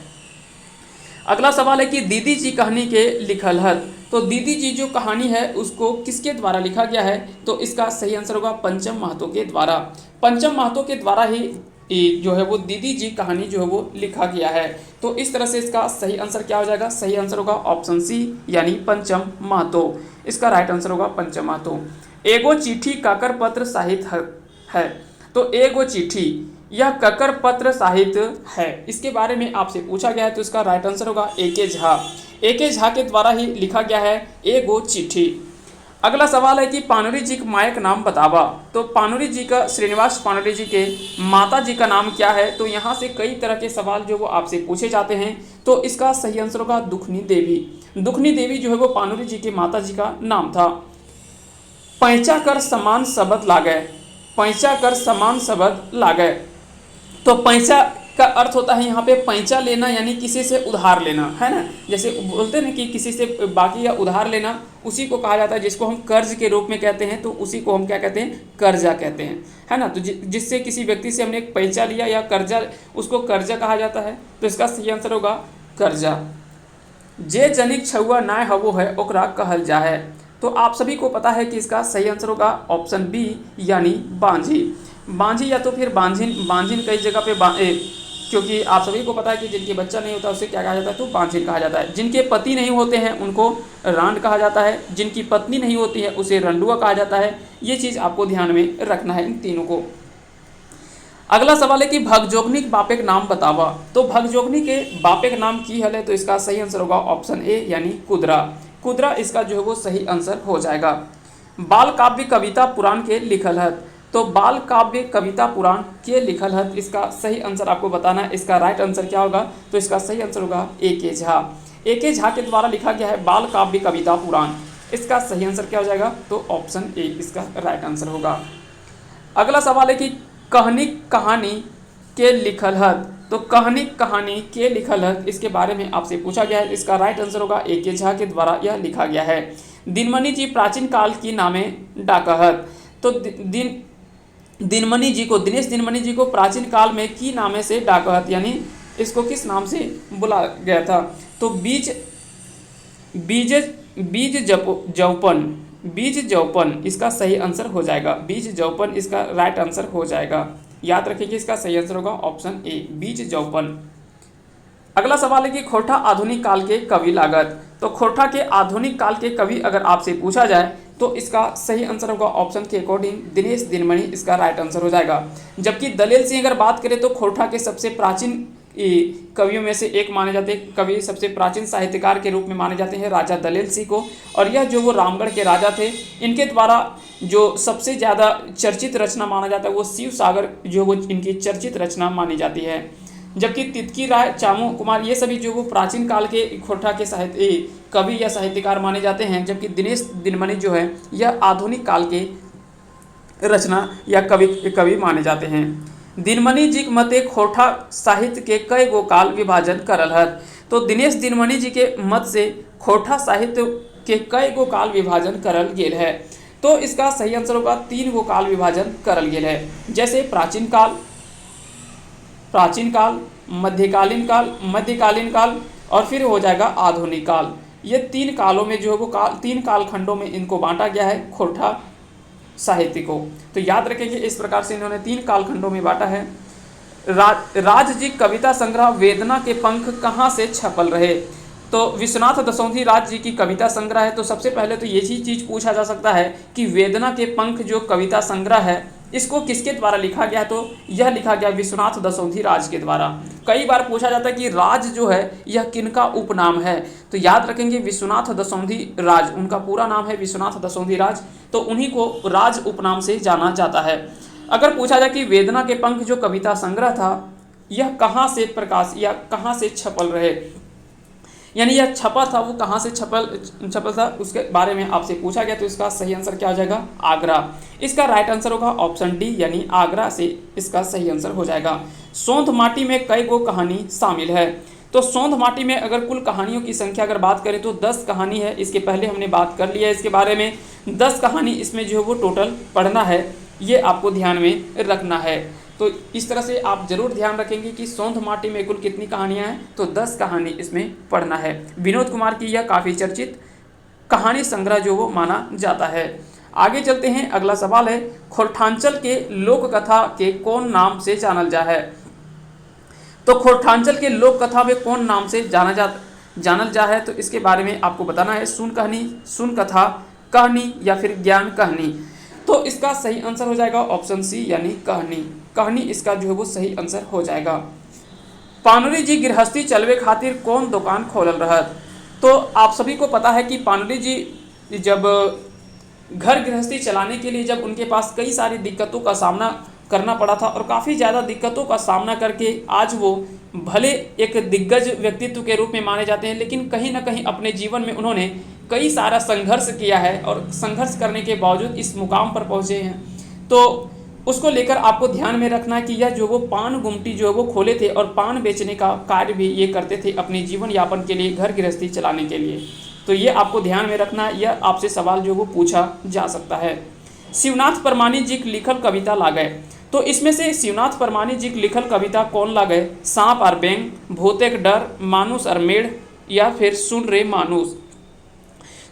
अगला सवाल है कि दीदी जी कहानी के लिखल हत। तो दीदी जी जो कहानी है उसको किसके द्वारा लिखा गया है? तो इसका सही आंसर होगा पंचम महतो के द्वारा। पंचम महतो के द्वारा ही जो है वो दीदी जी कहानी जो है वो लिखा गया है। तो इस तरह से इसका सही आंसर क्या हो जाएगा? सही आंसर होगा ऑप्शन सी, यानी पंचम महतो। इसका राइट आंसर होगा पंचम महतो। एगो चिट्ठी काकर पत्र साहित्य है। तो एगो चिट्ठी यह ककर पत्र साहित्य है, इसके बारे में आपसे पूछा गया है। तो इसका राइट आंसर होगा ए.के. झा। ए.के. झा के द्वारा ही लिखा गया है एगो चिट्ठी। अगला सवाल है कि पानुरी जी का मायक नाम बतावा। तो पानुरी जी का, श्रीनिवास पानुरी जी के माता जी का नाम क्या है? तो यहाँ से कई तरह के सवाल जो वो आपसे पूछे जाते हैं। तो इसका सही आंसर होगा दुखनी देवी। दुखनी देवी जो है वो पानुरी जी के माता जी का नाम था। पैंचा कर समान शब्द लागे, पैंचा कर समान शब्द लागे। तो पैंचा का अर्थ होता है यहाँ पे पैंचा लेना, यानी किसी से उधार लेना, है ना। जैसे बोलते हैं ना कि किसी से बाकी या उधार लेना, उसी को कहा जाता है, जिसको हम कर्ज के रूप में कहते हैं। तो उसी को हम क्या कहते हैं? कर्जा कहते हैं, है ना। तो जिससे किसी व्यक्ति से हमने एक पैंचा लिया या कर्जा, उसको कर्जा कहा जाता है। तो इसका सही आंसर होगा कर्जा। जे जनिक छुआ नाय हवो है ओकरा कहल जा है। तो आप सभी को पता है कि इसका सही आंसर होगा ऑप्शन बी, यानी बांझी। बांझी या तो फिर बांझिन, बांझिन कई जगह पे क्योंकि आप सभी को पता है कि जिनके बच्चा नहीं होता उसे क्या कहा जाता है? तो बांझिन कहा जाता है। जिनके पति नहीं होते हैं उनको रांड कहा जाता है, जिनकी पत्नी नहीं होती है उसे रंडुआ कहा जाता है। ये चीज़ आपको ध्यान में रखना है इन तीनों को। अगला सवाल है कि भगजोगनी के बापेक नाम बतावा। तो भगजोगनी के बापेक नाम की हल है। तो इसका सही आंसर होगा ऑप्शन ए, यानी कुदरा। कुदरा इसका जो है वो सही आंसर हो जाएगा। बाल काव्य कविता पुराण के लिखल है। तो बाल काव्य कविता पुराण के लिखल है, इसका सही आंसर आपको बताना है। इसका राइट आंसर क्या होगा? तो इसका सही आंसर होगा ए.के. झा। ए.के. झा के द्वारा लिखा गया है बाल काव्य कविता पुराण। इसका सही आंसर क्या हो जाएगा? तो ऑप्शन ए इसका राइट आंसर होगा। अगला सवाल है कि कहनी कहानी के लिखल है। तो कहनी कहानी के लिखल है, इसके बारे में आपसे पूछा गया है। इसका राइट आंसर होगा ए.के. झा के द्वारा यह लिखा गया है। दिनमणि जी प्राचीन काल की नामे डाकहत। तो दिनमणि जी को, दिनेश दिनमणि जी को प्राचीन काल में की नामे से डाकहत, यानी इसको किस नाम से बुला गया था? तो बीज जौपन इसका सही आंसर हो जाएगा। बीज जौपन इसका राइट आंसर हो जाएगा। याद रखिए इसका सही आंसर होगा ऑप्शन ए, बीज जौपन। अगला सवाल है कि खोरठा आधुनिक काल के कवि लागत। तो खोरठा के आधुनिक काल के कवि अगर आपसे पूछा जाए तो इसका सही आंसर होगा ऑप्शन के अकॉर्डिंग दिनेश दिनमणि, इसका राइट आंसर हो जाएगा। जबकि दलेल सिंह अगर बात करें तो खोरठा के सबसे प्राचीन कवियों में से एक माने जाते हैं। कवि सबसे प्राचीन साहित्यकार के रूप में माने जाते हैं राजा दलेल सिंह को। और यह जो वो रामगढ़ के राजा थे, इनके द्वारा जो सबसे ज़्यादा चर्चित रचना माना जाता है वो शिव सागर जो वो इनकी चर्चित रचना मानी जाती है। जबकि तितकी राय, चामू कुमार, ये सभी जो वो प्राचीन काल के खोरठा के साहित्य कवि या साहित्यकार माने जाते हैं। जबकि दिनेश दिनमणि जो है यह आधुनिक काल के रचना या कवि माने जाते हैं। दिनमणि जी के मते खोरठा साहित्य के कई गो काल विभाजन करल है। तो दिनेश दिनमणि जी के मत से खोरठा साहित्य के कई गो काल विभाजन करल गेल है। तो इसका सही आंसर होगा 3 गो काल विभाजन करल गेल है। जैसे प्राचीन काल, मध्यकालीन काल और फिर हो जाएगा आधुनिक काल। ये 3 कालों में जो है वो 3 कालखंडों में इनको बांटा गया है खोरठा साहित्य को। तो याद रखेंगे इस प्रकार से इन्होंने 3 कालखंडों में बांटा है। राजजी कविता संग्रह वेदना के पंख कहाँ से छपल रहे? तो विश्वनाथ दसौंधी राज जी की कविता संग्रह है। तो सबसे पहले तो यही चीज़ पूछा जा सकता है कि वेदना के पंख जो कविता संग्रह है इसको किसके द्वारा लिखा गया? तो यह लिखा गया विश्वनाथ दसौंधी राज के द्वारा। कई बार पूछा जाता है कि राज जो है यह किनका उपनाम है? तो याद रखेंगे विश्वनाथ दसौंधी राज, उनका पूरा नाम है विश्वनाथ दसौंधी राज। तो उन्हीं को राज उपनाम से जाना जाता है। अगर पूछा जाए कि वेदना के पंख जो कविता संग्रह था यह कहाँ से प्रकाश या कहाँ से छपल रहे, यानी यह छपा था वो कहाँ से छपल था, उसके बारे में आपसे पूछा गया। तो इसका सही आंसर क्या हो जाएगा? आगरा। इसका राइट आंसर होगा ऑप्शन डी, यानी आगरा से इसका सही आंसर हो जाएगा। सोंध माटी में कई गो कहानी शामिल है। तो सोंध माटी में अगर कुल कहानियों की संख्या अगर बात करें तो 10 कहानी है। इसके पहले हमने बात कर लिया है इसके बारे में। 10 कहानी इसमें जो है वो टोटल पढ़ना है, ये आपको ध्यान में रखना है। तो इस तरह से आप जरूर ध्यान रखेंगे कि सोंध माटी में कुल कितनी कहानियाँ हैं, तो 10 कहानी इसमें पढ़ना है। विनोद कुमार की यह काफ़ी चर्चित कहानी संग्रह जो वो माना जाता है। आगे चलते हैं, अगला सवाल है, खोरठांचल के लोक कथा के कौन नाम से जानल जा है। तो खोरठांचल के लोक कथा में कौन नाम से जानल जा है, तो इसके बारे में आपको बताना है। सुन कहानी, सुन कथा, कहानी या फिर ज्ञान कहानी। तो इसका सही आंसर हो जाएगा ऑप्शन सी यानी कहानी। कहानी इसका जो है वो सही आंसर हो जाएगा। पानुरी जी गृहस्थी चलवे खातिर कौन दुकान खोलल रहत। तो आप सभी को पता है कि पानुरी जी जब घर गृहस्थी चलाने के लिए जब उनके पास कई सारी दिक्कतों का सामना करना पड़ा था और काफ़ी ज़्यादा दिक्कतों का सामना करके आज वो भले एक दिग्गज व्यक्तित्व के रूप में माने जाते हैं, लेकिन कहीं ना कहीं अपने जीवन में उन्होंने कई सारा संघर्ष किया है और संघर्ष करने के बावजूद इस मुकाम पर पहुँचे हैं। तो उसको लेकर आपको ध्यान में रखना है कि यह जो वो पान गुमटी जो है वो खोले थे और पान बेचने का कार्य भी ये करते थे अपने जीवन यापन के लिए, घर गृहस्थी चलाने के लिए। तो ये आपको ध्यान में रखना है, यह आपसे सवाल जो वो पूछा जा सकता है। शिवनाथ परमानी जी की लिखल कविता लागय। तो इसमें से शिवनाथ परमानी जी की लिखल कविता कौन लागय। सांप और बेंग, भूतेक डर, मानुस और मेढ़ या फिर सुन रे मानुस।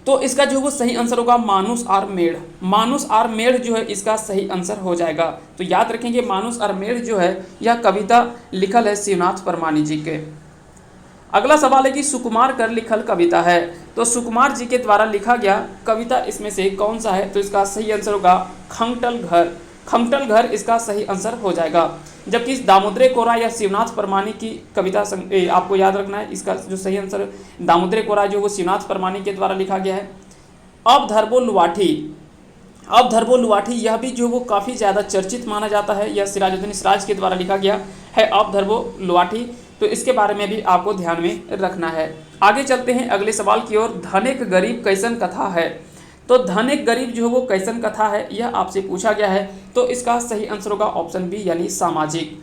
तो इसका जो वो सही आंसर होगा मानुस और मेढ़। मानुस और मेढ़ जो है इसका सही आंसर हो जाएगा। तो याद रखेंगे मानुस और मेढ़ जो है यह कविता लिखल है शिवनाथ परमानी जी के। अगला सवाल है कि सुकुमार कर लिखल कविता है। तो सुकुमार जी के द्वारा लिखा गया कविता इसमें से कौन सा है, तो इसका सही आंसर होगा खंगटल घर। खंगटल घर इसका सही आंसर हो जाएगा। जबकि दामोदरे कोरा या शिवनाथ परमानी की कविता आपको याद रखना है, इसका जो सही आंसर दामोदरे कोरा जो वो शिवनाथ परमानी के द्वारा लिखा गया है। अब धरबो लुवाठी, अब धरबो लुवाठी यह भी जो वो काफ़ी ज़्यादा चर्चित माना जाता है, यह सिराजुद्दीन सिराज के द्वारा लिखा गया है अब धरबो लुवाठी। तो इसके बारे में भी आपको ध्यान में रखना है। आगे चलते हैं अगले सवाल की ओर। धनिक गरीब कैसन कथा है। तो धनिक गरीब जो है वो कैसन कथा है, यह आपसे पूछा गया है। तो इसका सही आंसर होगा ऑप्शन बी यानी सामाजिक।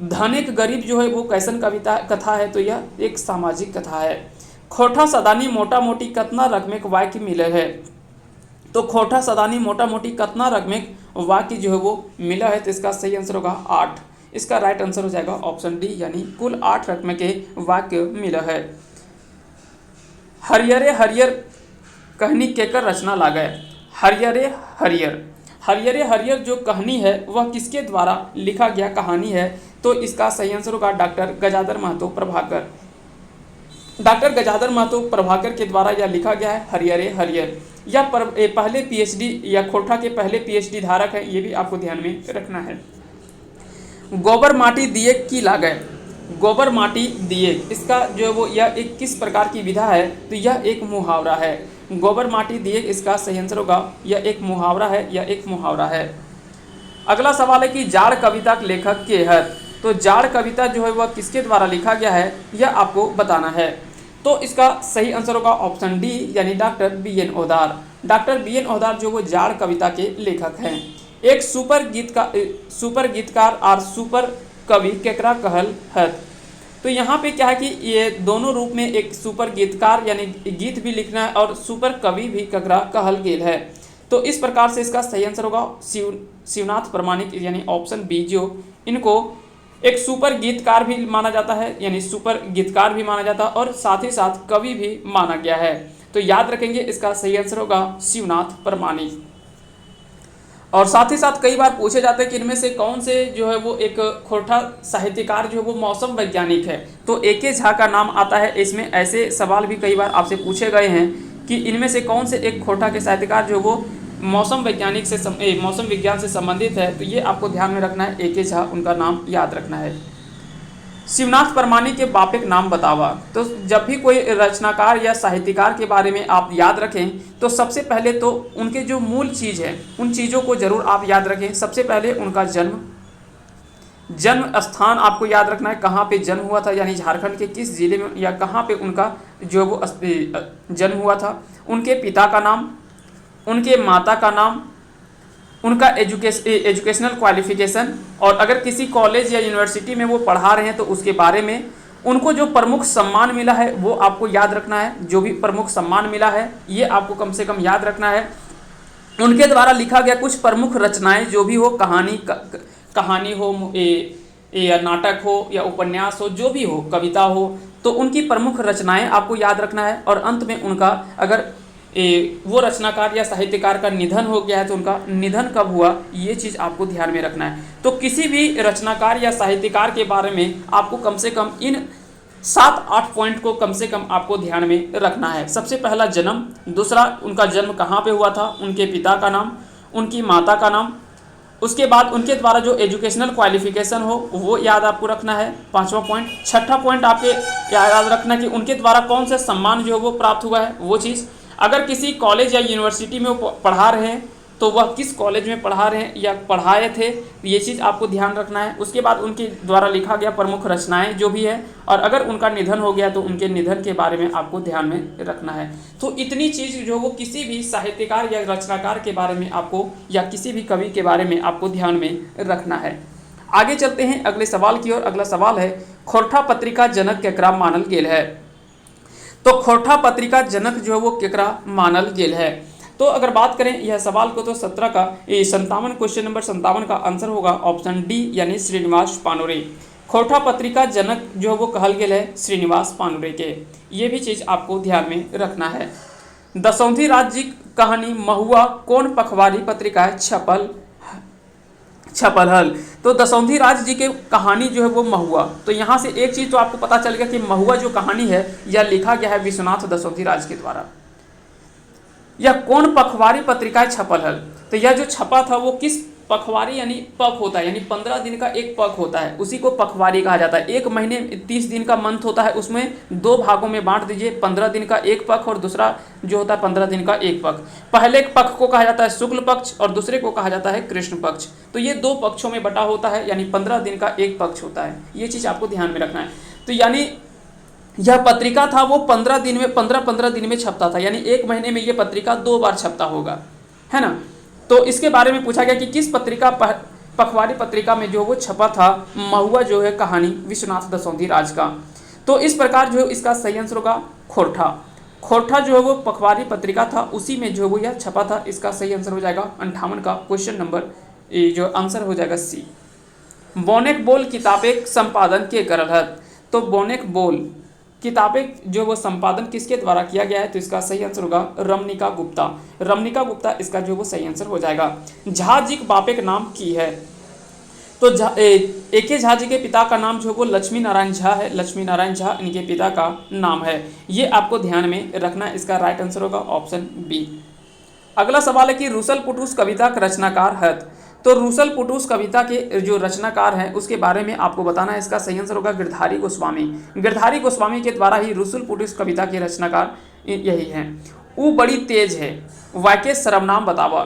धनिक गरीब जो है वो कैसन कथा है, तो यह एक सामाजिक कथा है। खोठा सदानी मोटा मोटी कतना रकमेक वाक्य मिले है। तो खोठा सदानी मोटा मोटी कतना रकमेक वाक्य जो है वो मिला है, तो इसका सही आंसर होगा 8। इसका राइट आंसर हो जाएगा ऑप्शन डी यानी कुल 8 रकमे के वाक्य मिला है। हरियरे हरियर कहानी केकर रचना लागय। हरियरे हरियर, हरियरे हरियर जो कहानी है वह किसके द्वारा लिखा गया कहानी है, तो इसका सही आंसर होगा डॉक्टर गजाधर महतो प्रभाकर। डॉक्टर गजाधर महतो प्रभाकर के द्वारा यह लिखा गया है हरियरे हरियर। यह पहले पीएचडी या खोरठा के पहले पीएचडी धारक है, ये भी आपको ध्यान में रखना है। गोबर माटी दिए की लागय। गोबर माटी दिए इसका जो वो यह एक किस प्रकार की विधा है, तो यह एक मुहावरा है। गोबर माटी दिए इसका सही आंसर होगा, यह एक मुहावरा है, यह एक मुहावरा है। अगला सवाल है कि जाड़ कविता के लेखक के है। तो जाड़ कविता जो है वह किसके द्वारा लिखा गया है, यह आपको बताना है। तो इसका सही आंसर होगा ऑप्शन डी यानी doctor BN Ohdar. Doctor BN Ohdar जो वो जाड़ कविता के लेखक हैं। एक सुपर गीतकार और सुपर कवि केकरा कहल है। तो यहाँ पे क्या है कि ये दोनों रूप में एक सुपर गीतकार यानी गीत भी लिखना है और सुपर कवि भी केकरा कहल गेल है। तो इस प्रकार से इसका सही आंसर होगा शिवनाथ परमाणिक यानी ऑप्शन बी, जो इनको एक सुपर गीतकार भी माना जाता है, यानी सुपर गीतकार भी माना जाता है और साथ ही साथ कवि भी माना गया है। तो याद रखेंगे इसका सही आंसर होगा शिवनाथ परमाणिक। और साथ ही साथ कई बार पूछे जाते हैं कि इनमें से कौन से जो है वो एक खोरठा साहित्यकार जो है वो मौसम वैज्ञानिक है, तो AK झा का नाम आता है इसमें। ऐसे सवाल भी कई बार आपसे पूछे गए हैं कि इनमें से कौन से एक खोरठा के साहित्यकार जो वो मौसम वैज्ञानिक से मौसम विज्ञान से संबंधित है, तो ये आपको ध्यान में रखना है। AK झा उनका नाम याद रखना है। शिवनाथ परमानी के बाप एक नाम बतावा। तो जब भी कोई रचनाकार या साहित्यकार के बारे में आप याद रखें तो सबसे पहले तो उनके जो मूल चीज़ है उन चीज़ों को जरूर आप याद रखें। सबसे पहले उनका जन्म स्थान आपको याद रखना है, कहाँ पे जन्म हुआ था, यानी झारखंड के किस जिले में या कहाँ पे उनका जो वो जन्म हुआ था। उनके पिता का नाम, उनके माता का नाम, उनका एजुकेशनल क्वालिफिकेशन, और अगर किसी कॉलेज या यूनिवर्सिटी में वो पढ़ा रहे हैं तो उसके बारे में, उनको जो प्रमुख सम्मान मिला है वो आपको याद रखना है। जो भी प्रमुख सम्मान मिला है ये आपको कम से कम याद रखना है। उनके द्वारा लिखा गया कुछ प्रमुख रचनाएं जो भी हो, कहानी हो, या नाटक हो या उपन्यास हो, जो भी हो, कविता हो, तो उनकी प्रमुख रचनाएं आपको याद रखना है। और अंत में उनका अगर वो रचनाकार या साहित्यकार का निधन हो गया है तो उनका निधन कब हुआ ये चीज़ आपको ध्यान में रखना है। तो किसी भी रचनाकार या साहित्यकार के बारे में आपको कम से कम इन 7-8 पॉइंट को कम से कम आपको ध्यान में रखना है। सबसे पहला जन्म, दूसरा उनका जन्म कहाँ पे हुआ था, उनके पिता का नाम, उनकी माता का नाम, उसके बाद उनके द्वारा जो एजुकेशनल क्वालिफिकेशन हो वो याद आपको रखना है, 5वां पॉइंट। छठा पॉइंट आपके याद रखना कि उनके द्वारा कौन सा सम्मान जो वो प्राप्त हुआ है वो चीज़। अगर किसी कॉलेज या यूनिवर्सिटी में वो पढ़ा रहे हैं तो वह किस कॉलेज में पढ़ा रहे हैं या पढ़ाए थे, ये चीज़ आपको ध्यान रखना है। उसके बाद उनके द्वारा लिखा गया प्रमुख रचनाएं जो भी है, और अगर उनका निधन हो गया तो उनके निधन के बारे में आपको ध्यान में रखना है। तो इतनी चीज़ जो वो किसी भी साहित्यकार या रचनाकार के बारे में आपको या किसी भी कवि के बारे में आपको ध्यान में रखना है। आगे चलते हैं अगले सवाल की ओर। अगला सवाल है, खोरठा पत्रिका जनक केकरा मानल गेल है। तो खोरठा पत्रिका जनक जो है वो केकरा मानल गेल है। तो अगर बात करें यह सवाल को तो 17 का 57 क्वेश्चन नंबर 57 का आंसर होगा ऑप्शन डी यानी श्रीनिवास पानुरे। खोरठा पत्रिका जनक जो है वो कहल गेल है श्रीनिवास पानुरे के। ये भी चीज़ आपको ध्यान में रखना है। दसौंधी राज्य की कहानी महुआ कौन पखवाड़ी पत्रिका है छपल हल। तो दसौंधी राज जी के कहानी जो है वो महुआ। तो यहाँ से एक चीज़ तो आपको पता चल गया कि महुआ जो कहानी है यह लिखा गया है विश्वनाथ दसौंधी राज के द्वारा। यह कौन पखवाड़ी पत्रिकाएं छपल हल। तो यह जो छपा था वो किस पखवाड़ी यानी पख होता है, यानी 15 दिन का एक पख होता है, उसी को पखवाड़ी कहा जाता है। एक महीने 30 दिन का मंथ होता है, उसमें 2 भागों में बांट दीजिए, 15 दिन का एक पख और दूसरा जो होता है 15 दिन का एक पख। पहले पख को कहा जाता है शुक्ल पक्ष और दूसरे को कहा जाता है कृष्ण पक्ष। तो ये 2 पक्षों में बटा होता है, यानी 15 दिन का एक पक्ष होता है। ये चीज़ आपको ध्यान में रखना है। तो यानी यह पत्रिका था वो 15 दिन में 15 दिन में छपता था, यानी एक महीने में ये पत्रिका 2 बार छपता होगा, है ना। तो इसके बारे में पूछा गया कि किस पत्रिका पखवाड़ी पत्रिका में जो वो छपा था महुआ जो है कहानी विश्वनाथ दसौंधी राज का। तो इस प्रकार जो इसका सही आंसर होगा खोरठा। खोरठा जो है वो पखवाड़ी पत्रिका था, उसी में जो वो यह छपा था। इसका सही आंसर हो जाएगा 58 का क्वेश्चन नंबर जो आंसर हो जाएगा सी। बोनेक बोल किताबें संपादन के करल है। तो बोनेक बोल किताबें जो वो संपादन किसके द्वारा किया गया है, तो इसका सही आंसर होगा रमनिका गुप्ता। रमनिका गुप्ता इसका जो वो सही आंसर हो जाएगा। झा जी के बापे का नाम की है। तो ए.के. झा जी के पिता का नाम जो वो लक्ष्मी नारायण झा है। लक्ष्मी नारायण झा इनके पिता का नाम है। ये आपको ध्यान में रखना। इसका राइट आंसर होगा ऑप्शन बी। अगला सवाल है कि रूसल पुटूस कविता का रचनाकार है। तो रूसल पुटूस कविता के जो रचनाकार हैं उसके बारे में आपको बताना है। इसका सही आंसर होगा गिरधारी गोस्वामी। गिरधारी गोस्वामी के द्वारा ही रूसल पुटूस कविता के रचनाकार यही हैं। ऊ बड़ी तेज है, वाक्य सर्वनाम बतावा।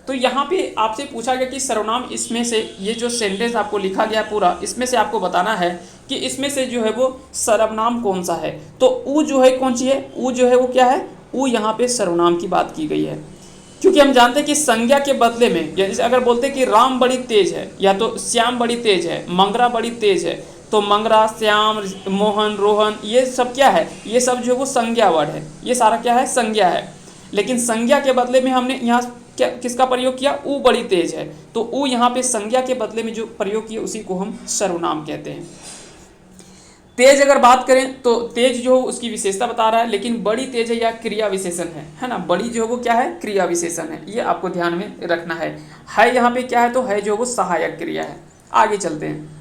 तो यहाँ पे आपसे पूछा गया कि सर्वनाम, इसमें से ये जो सेंटेंस आपको लिखा गया पूरा, इसमें से आपको बताना है कि इसमें से जो है वो सर्वनाम कौन सा है। तो ऊ जो है कौन सी है, ऊ जो है वो क्या है, ऊ यहाँ पे सर्वनाम की बात की गई है। क्योंकि हम जानते हैं कि संज्ञा के बदले में जैसे अगर बोलते हैं कि राम बड़ी तेज है या तो श्याम बड़ी तेज है, मंगरा बड़ी तेज है, तो मंगरा, श्याम, मोहन, रोहन, ये सब क्या है, ये सब जो वो संज्ञा वर्ड है। ये सारा क्या है, संज्ञा है। लेकिन संज्ञा के बदले में हमने यहाँ क्या किसका प्रयोग किया, ऊ बड़ी तेज है। तो ऊ यहाँ पे संज्ञा के बदले में जो प्रयोग किया उसी को हम सर्वनाम कहते हैं। तेज अगर बात करें तो तेज जो उसकी विशेषता बता रहा है, लेकिन बड़ी तेज है या क्रिया विशेषण है ना। बड़ी जो वो क्या है, क्रिया विशेषण है। ये आपको ध्यान में रखना है। यहाँ पे क्या है, तो है जो वो सहायक क्रिया है। आगे चलते हैं।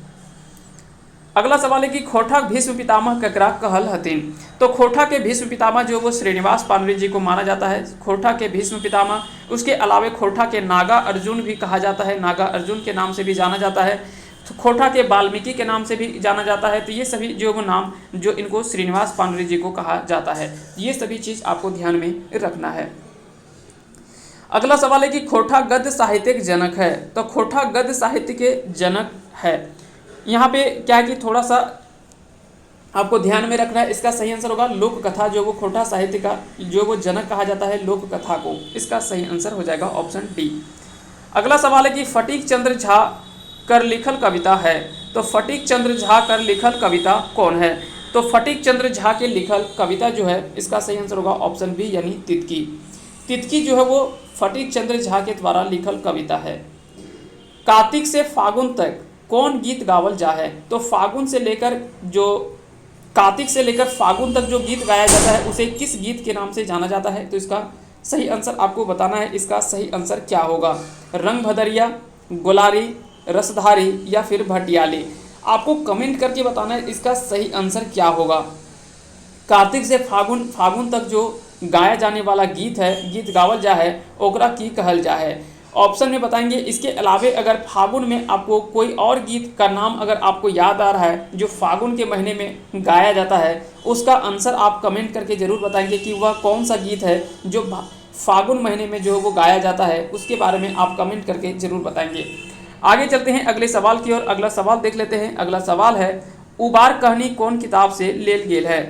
अगला सवाल है कि खोरठा भीष्म पितामह ककरा कहल हथिन। तो खोरठा के भीष्म पितामह जो वो श्रीनिवास पानुरे जी को माना जाता है। खोरठा के भीष्म पितामह, उसके अलावे खोरठा के नागा अर्जुन भी कहा जाता है, नागा अर्जुन के नाम से भी जाना जाता है। तो खोरठा के वाल्मीकि के नाम से भी जाना जाता है। तो ये सभी जो वो नाम जो इनको श्रीनिवास पानुरे जी को कहा जाता है, ये सभी चीज़ आपको ध्यान में रखना है। अगला सवाल है कि खोरठा गद्य साहित्य के जनक है। तो खोरठा गद्य साहित्य के जनक है। यहाँ पे क्या है कि थोड़ा सा आपको ध्यान में रखना है। इसका सही आंसर होगा लोक कथा, जो वो खोरठा साहित्य का जो वो जनक कहा जाता है लोक कथा को। इसका सही आंसर हो जाएगा ऑप्शन डी। अगला सवाल है कि फटीक चंद्र झा कर लिखल कविता है। तो फटीक चंद्र झा कर लिखल कविता कौन है। तो फटीक चंद्र झा के लिखल कविता जो है इसका सही आंसर होगा ऑप्शन बी यानी तितकी। तितकी जो है वो फटीक चंद्र झा के द्वारा लिखल कविता है। कार्तिक से फागुन तक कौन गीत गावल जा है? तो फागुन से लेकर जो कार्तिक से लेकर फागुन तक जो गीत गाया जाता है उसे किस गीत के नाम से जाना जाता है? तो इसका सही आंसर आपको बताना है। इसका सही आंसर क्या होगा? रंग भदरिया, गोलारी, रसधारी या फिर भटियाली? आपको कमेंट करके बताना है इसका सही आंसर क्या होगा। कार्तिक से फागुन तक जो गाया जाने वाला गीत है, गीत गावल जा है, ओकरा की कहल जा है। ऑप्शन में बताएंगे। इसके अलावे अगर फागुन में आपको कोई और गीत का नाम अगर आपको याद आ रहा है जो फागुन के महीने में गाया जाता है, उसका आंसर आप कमेंट करके ज़रूर बताएंगे कि वह कौन सा गीत है जो फागुन महीने में जो वो गाया जाता है, उसके बारे में आप कमेंट करके ज़रूर बताएंगे। आगे चलते हैं अगले सवाल की ओर। अगला सवाल देख लेते हैं। अगला सवाल है, उबार कहानी कौन किताब से लेल गेल है?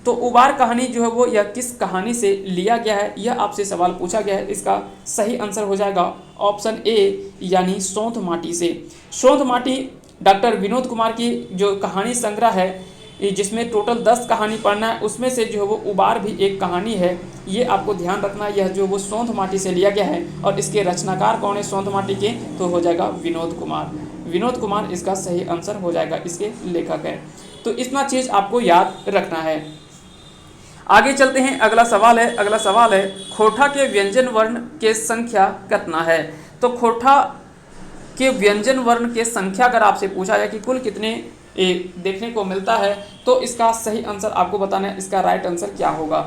तो उबार कहानी जो है वो यह किस कहानी से लिया गया है, यह आपसे सवाल पूछा गया है। इसका सही आंसर हो जाएगा ऑप्शन ए यानी सौंठ माटी से। सौंठ माटी डॉक्टर विनोद कुमार की जो कहानी संग्रह है, जिसमें टोटल 10 कहानी पढ़ना है, उसमें से जो है वो उबार भी एक कहानी है। ये आपको ध्यान रखना है। यह जो वो सौंठ माटी से लिया गया है और इसके रचनाकार कौन है सौंठ माटी के? तो हो जाएगा विनोद कुमार। विनोद कुमार इसका सही आंसर हो जाएगा, इसके लेखक है। तो इतना चीज़ आपको याद रखना है। आगे चलते हैं। अगला सवाल है खोठा के व्यंजन वर्ण के संख्या कितना है? तो खोठा के व्यंजन वर्ण के संख्या अगर आपसे पूछा जाए कि कुल कितने देखने को मिलता है, तो इसका सही आंसर आपको बताना है। इसका राइट आंसर क्या होगा?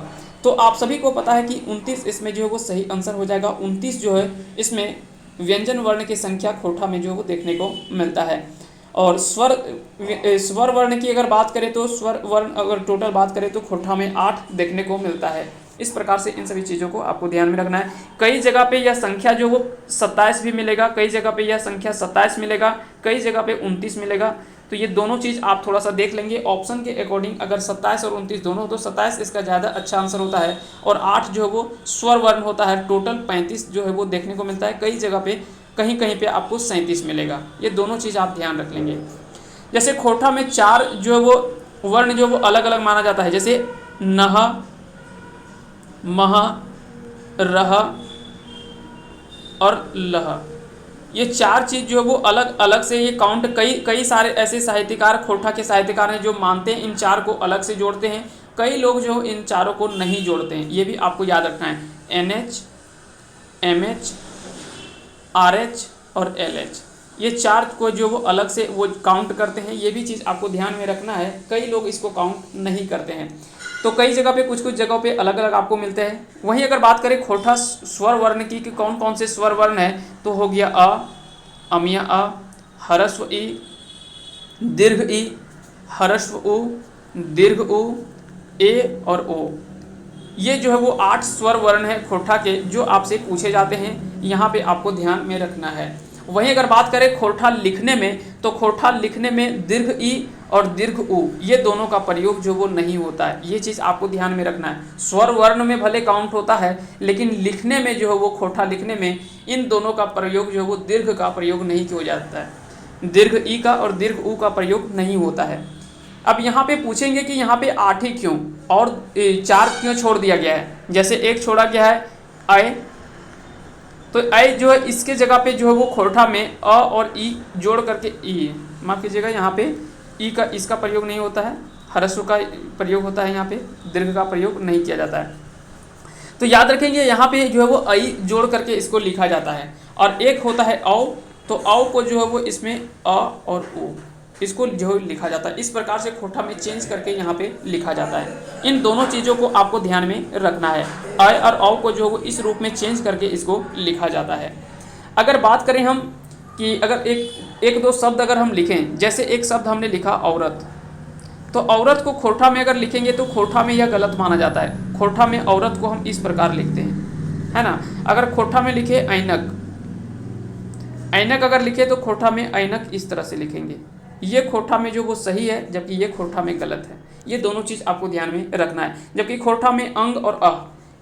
तो आप सभी को पता है कि 29 इसमें जो है वो सही आंसर हो जाएगा। 29 जो है इसमें व्यंजन वर्ण की संख्या खोठा में जो है वो देखने को मिलता है। और स्वर वर्ण की अगर बात करें तो स्वर वर्ण अगर टोटल बात करें तो खोठा में 8 देखने को मिलता है। इस प्रकार से इन सभी चीज़ों को आपको ध्यान में रखना है। कई जगह पे यह संख्या जो वो 27 भी मिलेगा, कई जगह पे यह संख्या 27 मिलेगा, कई जगह पे 29 मिलेगा। तो ये दोनों चीज़ आप थोड़ा सा देख लेंगे। ऑप्शन के अकॉर्डिंग अगर 27 और 29 दोनों, तो 27 इसका ज़्यादा अच्छा आंसर होता है और 8 जो है वो स्वर वर्ण होता है। टोटल 35 जो है वो देखने को मिलता है। कई जगह पे कहीं कहीं पे आपको 37 मिलेगा। ये दोनों चीज़ आप ध्यान रख लेंगे। जैसे खोठा में 4 जो है वो वर्ण जो वो अलग अलग माना जाता है, जैसे नह, मह, रह और लह। ये 4 चीज़ जो है वो अलग अलग से ये काउंट कई सारे ऐसे साहित्यकार, खोठा के साहित्यकार हैं जो मानते हैं इन 4 को अलग से जोड़ते हैं। कई लोग जो इन चारों को नहीं जोड़ते हैं। ये भी आपको याद रखना है। NH, MH, RH और LH, ये 4 को जो वो अलग से वो काउंट करते हैं। ये भी चीज़ आपको ध्यान में रखना है। कई लोग इसको काउंट नहीं करते हैं। तो कई जगह पे कुछ जगहों पे अलग अलग आपको मिलते हैं। वहीं अगर बात करें खोठा स्वर वर्ण की कि कौन कौन से स्वर वर्ण है, तो हो गया अ, अमिया अ, हरस्व ई, दीर्घ ई, हरस्व उ, दीर्घ उ, ए और ओ। ये जो है वो 8 स्वर वर्ण है खोठा के जो आपसे पूछे जाते हैं। यहाँ पे आपको ध्यान में रखना है। वहीं अगर बात करें खोठा लिखने में, तो खोठा लिखने में दीर्घ ई और दीर्घ उ, ये दोनों का प्रयोग जो वो नहीं होता है। ये चीज़ आपको ध्यान में रखना है। स्वर वर्ण में भले काउंट होता है, लेकिन लिखने में जो है वो खोठा लिखने में इन दोनों का प्रयोग जो है वो दीर्घ का प्रयोग नहीं किया जाता है। दीर्घ ई का और दीर्घ उ का प्रयोग नहीं होता है। अब यहाँ पे पूछेंगे कि यहाँ पे 8 ही क्यों और 4 क्यों छोड़ दिया गया है? जैसे एक छोड़ा गया है अय, तो अय जो है इसके जगह पे जो है वो खोठा में अ और ई जोड़ करके ई, माफ़ कीजिएगा, यहाँ पे ई का इसका प्रयोग नहीं होता है, ह्रस्व का प्रयोग होता है। यहाँ पे दीर्घ का प्रयोग नहीं किया जाता है। तो याद रखेंगे यहाँ पे जो है वो अई जोड़ करके इसको लिखा जाता है। और एक होता है औ, तो औ को जो है वो इसमें अ और उ इसको जो है लिखा जाता है। इस प्रकार से खोठा में चेंज करके यहाँ पे लिखा जाता है। इन दोनों चीज़ों को आपको ध्यान में रखना है। अय और औ को जो है वो इस रूप में चेंज करके इसको लिखा जाता है। अगर बात करें हम कि अगर एक दो शब्द अगर हम लिखें, जैसे एक शब्द हमने लिखा औरत, तो औरत को खोठा में अगर लिखेंगे तो खोठा में यह गलत माना जाता है। खोठा में औरत को हम इस प्रकार लिखते हैं, है ना। अगर खोठा में लिखे ऐनक, ऐनक अगर लिखे तो खोठा में ऐनक इस तरह से लिखेंगे। ये खोठा में जो वो सही है, जबकि ये खोठा में गलत है। ये दोनों चीज़ आपको ध्यान में रखना है। जबकि खोठा में अंग और अह,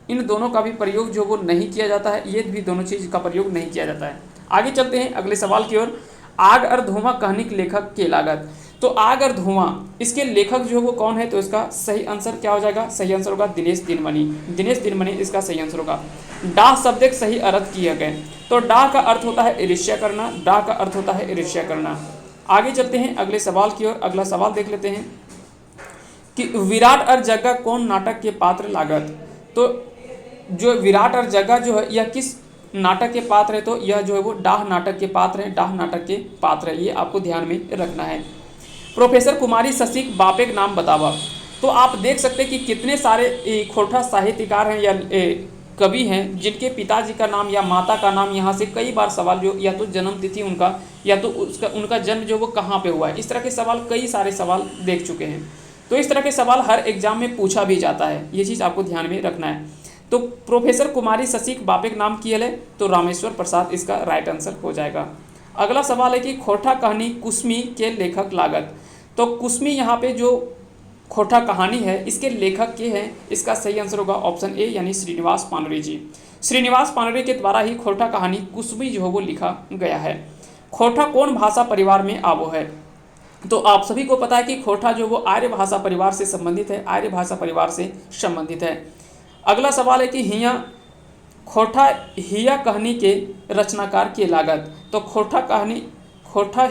इन दोनों का भी प्रयोग जो वो नहीं किया जाता है। ये भी दोनों चीज़ का प्रयोग नहीं किया जाता है। आगे चलते हैं अगले सवाल की ओर। आग और धुआं कहानी के लेखक के लागत। तो आग और धुआं, इसके लेखक जो है वो कौन है? तो इसका सही आंसर क्या हो जाएगा? सही आंसर होगा दिनेश दिनमणि। दिनेश दिनमणि इसका सही आंसर होगा। डाह शब्द एक सही अर्थ किए गए, तो डाह का अर्थ होता है ईर्ष्या करना, डाह का अर्थ होता है ईर्ष्या करना। आगे चलते हैं अगले सवाल की ओर। अगला सवाल देख लेते हैं कि विराट और जग्गा कौन नाटक के पात्र लागत? तो जो विराट और जग्गा जो है यह किस नाटक के पात्र है? तो यह जो है वो डाह नाटक के पात्र है, डाह नाटक के पात्र है, ये आपको ध्यान में रखना है। प्रोफेसर कुमारी शशिक बापेक नाम बतावा। तो आप देख सकते हैं कि कितने सारे खोटा साहित्यकार हैं या कवि हैं जिनके पिताजी का नाम या माता का नाम यहाँ से कई बार सवाल जो या तो जन्म तिथि उनका या तो उनका जन्म जो वो कहाँ पे हुआ है, इस तरह के सवाल कई सारे सवाल देख चुके हैं। तो इस तरह के सवाल हर एग्जाम में पूछा भी जाता है, ये चीज़ आपको ध्यान में रखना है। तो प्रोफेसर कुमारी शशिक बापेक नाम किया है, तो रामेश्वर प्रसाद इसका राइट आंसर हो जाएगा। अगला सवाल है कि खोटा कहानी कुसमी के लेखक लागत। तो कुसमी यहाँ पे जो खोटा कहानी है इसके लेखक के हैं, इसका सही आंसर होगा ऑप्शन ए यानी श्रीनिवास पानोरे जी। श्रीनिवास पानोरे के द्वारा ही खोटा कहानी कुसमी जो है वो लिखा गया है। खोटा कौन भाषा परिवार में आवो है? तो आप सभी को पता है कि खोटा जो वो आर्य भाषा परिवार से संबंधित है, आर्य भाषा परिवार से संबंधित है। अगला सवाल है कि हिया खोटा हिया कहानी के रचनाकार के लागत। तो खोटा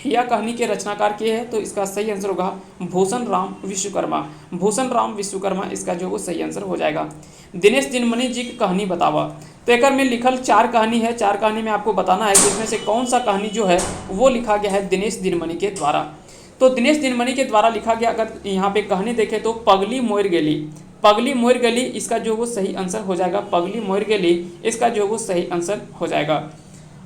हिया कहानी के रचनाकार के है, तो इसका सही आंसर होगा भूषण राम विश्वकर्मा। भूषण राम विश्वकर्मा इसका जो वो सही आंसर हो जाएगा। दिनेश दिनमणि जी की कहानी बतावा। तो एक में लिखल 4 कहानी है, 4 कहानी में आपको बताना है कि इसमें से कौन सा कहानी जो है वो लिखा गया है दिनेश दिनमणि के द्वारा। तो दिनेश दिनमणि के द्वारा लिखा गया, अगर यहाँ पे कहानी देखें तो पगली मोर गेली। पगली मोर गेली इसका जो वो सही आंसर हो जाएगा। पगली मोर गेली इसका जो वो सही आंसर हो जाएगा।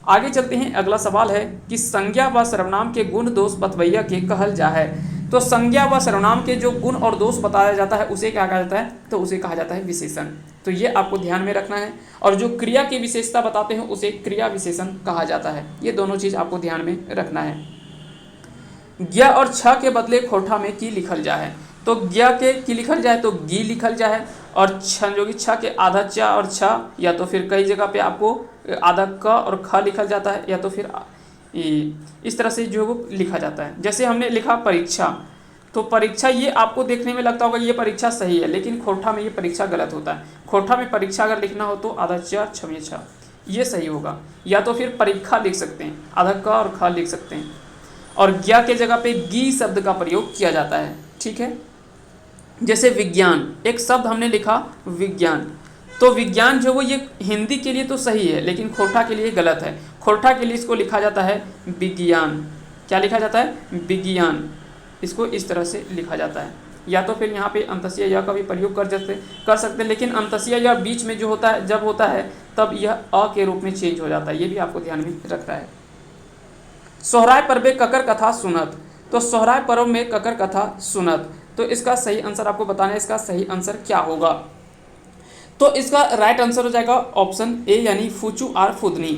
आगे चलते हैं। अगला सवाल है कि संज्ञा व सर्वनाम के गुण दोष बतवैया के कहल जा है। तो संज्ञा व सर्वनाम के जो गुण और दोष बताया जाता है उसे क्या कहा जाता है? तो उसे कहा जाता है विशेषण। तो ये आपको ध्यान में रखना है। और जो क्रिया की विशेषता बताते हैं उसे क्रिया विशेषण कहा जाता है। ये दोनों चीज़ आपको ध्यान में रखना है। ज्ञ और छ के बदले खोटा में की लिखल जा है। तो ज्ञ के की लिखल जाए तो गी लिखल जाए, और छ जो कि छ के आधा च और छ, या तो फिर कई जगह पे आपको आधा क और ख लिखल जाता है, या तो फिर इस तरह से जो वो लिखा जाता है। जैसे हमने लिखा परीक्षा, तो परीक्षा ये आपको देखने में लगता होगा ये परीक्षा सही है, लेकिन खोटा में ये परीक्षा गलत होता है। खोटा में परीक्षा अगर लिखना हो तो आधा च छमें छ ये सही होगा, या तो फिर परीक्षा लिख सकते हैं, आधा क और ख लिख सकते हैं, और ज्ञ के जगह पे गी शब्द का प्रयोग किया जाता है। ठीक है, जैसे विज्ञान, एक शब्द हमने लिखा विज्ञान, तो विज्ञान जो वो ये हिंदी के लिए तो सही है लेकिन खोटा के लिए गलत है। खोटा के लिए इसको लिखा जाता है विज्ञान। क्या लिखा जाता है? विज्ञान। इसको इस तरह से लिखा जाता है, या तो फिर यहाँ पे अंतस्या या का भी प्रयोग कर सकते हैं, लेकिन अंतस्या या बीच में जो होता है जब होता है तब यह अ के रूप में चेंज हो जाता है। ये भी आपको ध्यान में रखना है। सोहराय पर्व में ककर कथा सुनत। तो सोहराय पर्व में ककर कथा सुनत, तो इसका सही आंसर आपको बताना है। इसका सही आंसर क्या होगा? तो इसका राइट आंसर हो जाएगा ऑप्शन ए यानी फुचू आर फुदनी।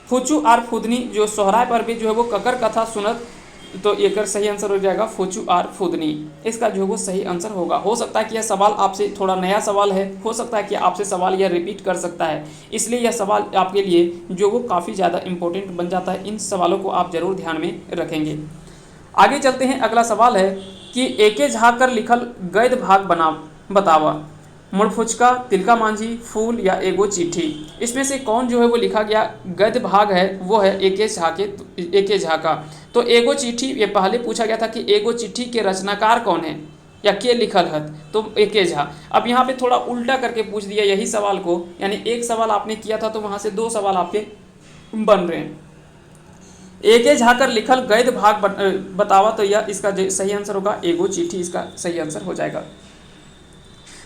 फुचू आर फुदनी जो सोहराय पर्व जो है वो ककर कथा सुनत, तो एक सही आंसर हो जाएगा फुचू आर फुदनी। इसका जो है वो सही आंसर होगा। हो सकता है कि यह सवाल आपसे थोड़ा नया सवाल है, हो सकता है कि आपसे सवाल यह रिपीट कर सकता है, इसलिए यह सवाल आपके लिए जो वो काफ़ी ज़्यादा इंपॉर्टेंट बन जाता है। इन सवालों को आप जरूर ध्यान में रखेंगे। आगे चलते हैं। अगला सवाल है कि एके झाकर लिखल गद्य भाग बतावा। मुड़फुचका, तिलका मांझी, फूल या एगो चिट्ठी। इसमें से कौन जो है वो लिखा गया गद्य भाग है वो है एके झा का। तो एगो चिट्ठी ये पहले पूछा गया था कि एगो चिट्ठी के रचनाकार कौन है या के लिखल है, तो एके झा। अब यहाँ पे थोड़ा उल्टा करके पूछ दिया यही सवाल को, यानी एक सवाल आपने किया था तो वहाँ से 2 सवाल आपके बन रहे हैं। एके झाकर लिखल गद्य भाग बतावा, तो यह इसका सही आंसर होगा एगो चिट्ठी, इसका सही आंसर हो जाएगा।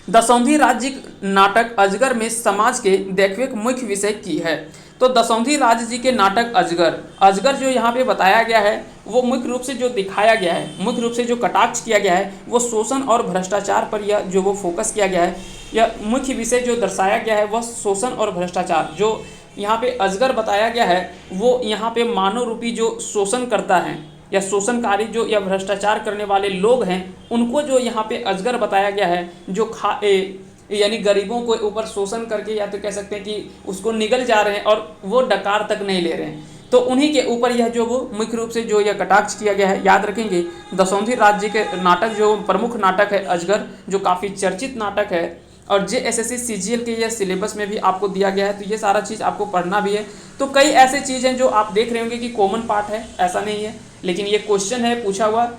दसौंधी राज्य नाटक अजगर में समाज के देखवेक मुख्य विषय की है। तो दसौंधी राज्य जी के नाटक अजगर जो यहाँ पे बताया गया है वो मुख्य रूप से जो दिखाया गया है, मुख्य रूप से जो कटाक्ष किया गया है वो शोषण और भ्रष्टाचार पर यह जो वो फोकस किया गया है। यह मुख्य विषय जो दर्शाया गया है वह शोषण और भ्रष्टाचार। जो यहाँ पे अजगर बताया गया है वो यहाँ पे मानव रूपी जो शोषण करता है या शोषणकारी जो या भ्रष्टाचार करने वाले लोग हैं उनको जो यहाँ पे अजगर बताया गया है, जो यानी गरीबों को ऊपर शोषण करके या तो कह सकते हैं कि उसको निगल जा रहे हैं और वो डकार तक नहीं ले रहे हैं। तो उन्हीं के ऊपर यह जो वो मुख्य रूप से जो यह कटाक्ष किया गया है। याद रखेंगे दशौंधी राज्य के नाटक जो प्रमुख नाटक है अजगर, जो काफ़ी चर्चित नाटक है और JSSC CGL के यह सिलेबस में भी आपको दिया गया है, तो ये सारा चीज़ आपको पढ़ना भी है। तो कई ऐसे चीज़ हैं जो आप देख रहे होंगे कि कॉमन पार्ट है, ऐसा नहीं है, लेकिन ये क्वेश्चन है पूछा हुआ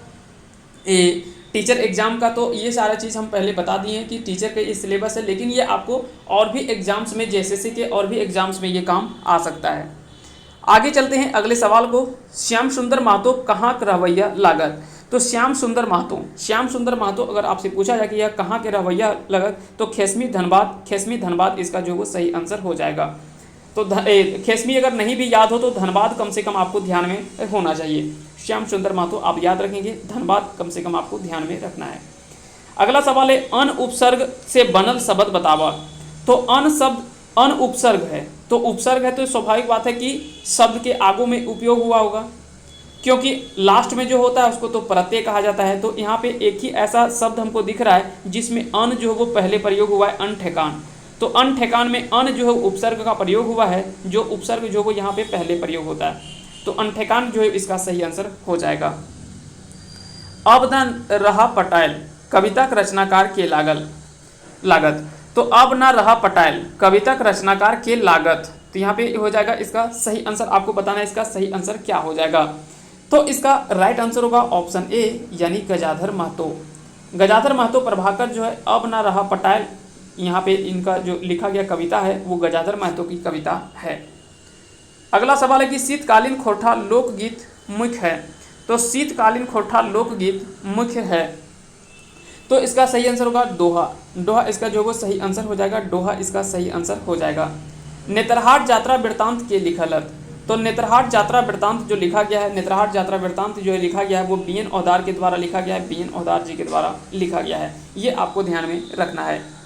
टीचर एग्जाम का, तो ये सारा चीज़ हम पहले बता दिए हैं कि टीचर का ये सिलेबस है, लेकिन ये आपको और भी एग्जाम्स में JSSC के और भी एग्जाम्स में ये काम आ सकता है। आगे चलते हैं अगले सवाल को। श्याम सुंदर महतो कहाँ का रवैया लागत? तो श्याम सुंदर महतो अगर आपसे पूछा जाए कि यह कहाँ के रवैया लागत, तो खेसमी धनबाद इसका जो वो सही आंसर हो जाएगा। तो खेसमी अगर नहीं भी याद हो तो धनबाद कम से कम आपको ध्यान में होना चाहिए। श्याम सुंदर महतो आप याद रखेंगे, धनबाद कम से कम आपको ध्यान में रखना है। अगला सवाल है अन उपसर्ग से बनल शब्द बतावा। तो अन शब्द अन उपसर्ग है, तो उपसर्ग है तो स्वाभाविक बात है कि शब्द के आगू में उपयोग हुआ होगा, क्योंकि लास्ट में जो होता है उसको तो प्रत्यय कहा जाता है। तो यहाँ पे एक ही ऐसा शब्द हमको दिख रहा है जिसमें अन जो है वो पहले प्रयोग हुआ है, अन ठेकान। तो अन ठेकान में अन जो है उपसर्ग का प्रयोग हुआ है, जो उपसर्ग जो वो यहाँ पे पहले प्रयोग होता है, तो अन ठेकान जो है इसका सही आंसर हो जाएगा। अब न रहा पटायल कविता के रचनाकार के लागत। तो अब न रहा पटायल कविता के रचनाकार के लागत, तो यहाँ पे हो जाएगा इसका सही आंसर। आपको बताना है इसका सही आंसर क्या हो जाएगा। तो इसका राइट आंसर होगा ऑप्शन ए, यानी गजाधर महतो प्रभाकर जो है अब न रहा पटायल, यहाँ पे इनका जो लिखा गया कविता है वो गजाधर महतो की कविता है। अगला सवाल है कि शीतकालीन खोरठा लोकगीत मुख्य है। तो शीतकालीन खोरठा लोकगीत मुख्य है, तो इसका सही आंसर होगा दोहा इसका जो वो सही आंसर हो जाएगा। दोहा इसका सही आंसर हो जाएगा। नेत्रहाट यात्रा वृत्तांत के लिखलत। तो नेत्रहाट यात्रा वृत्तांत जो लिखा गया है, नेत्रहाट यात्रा वृत्तांत जो लिखा गया है वो BN औदार के द्वारा लिखा गया है, BN औदार जी के द्वारा लिखा गया है, ये आपको ध्यान में रखना है।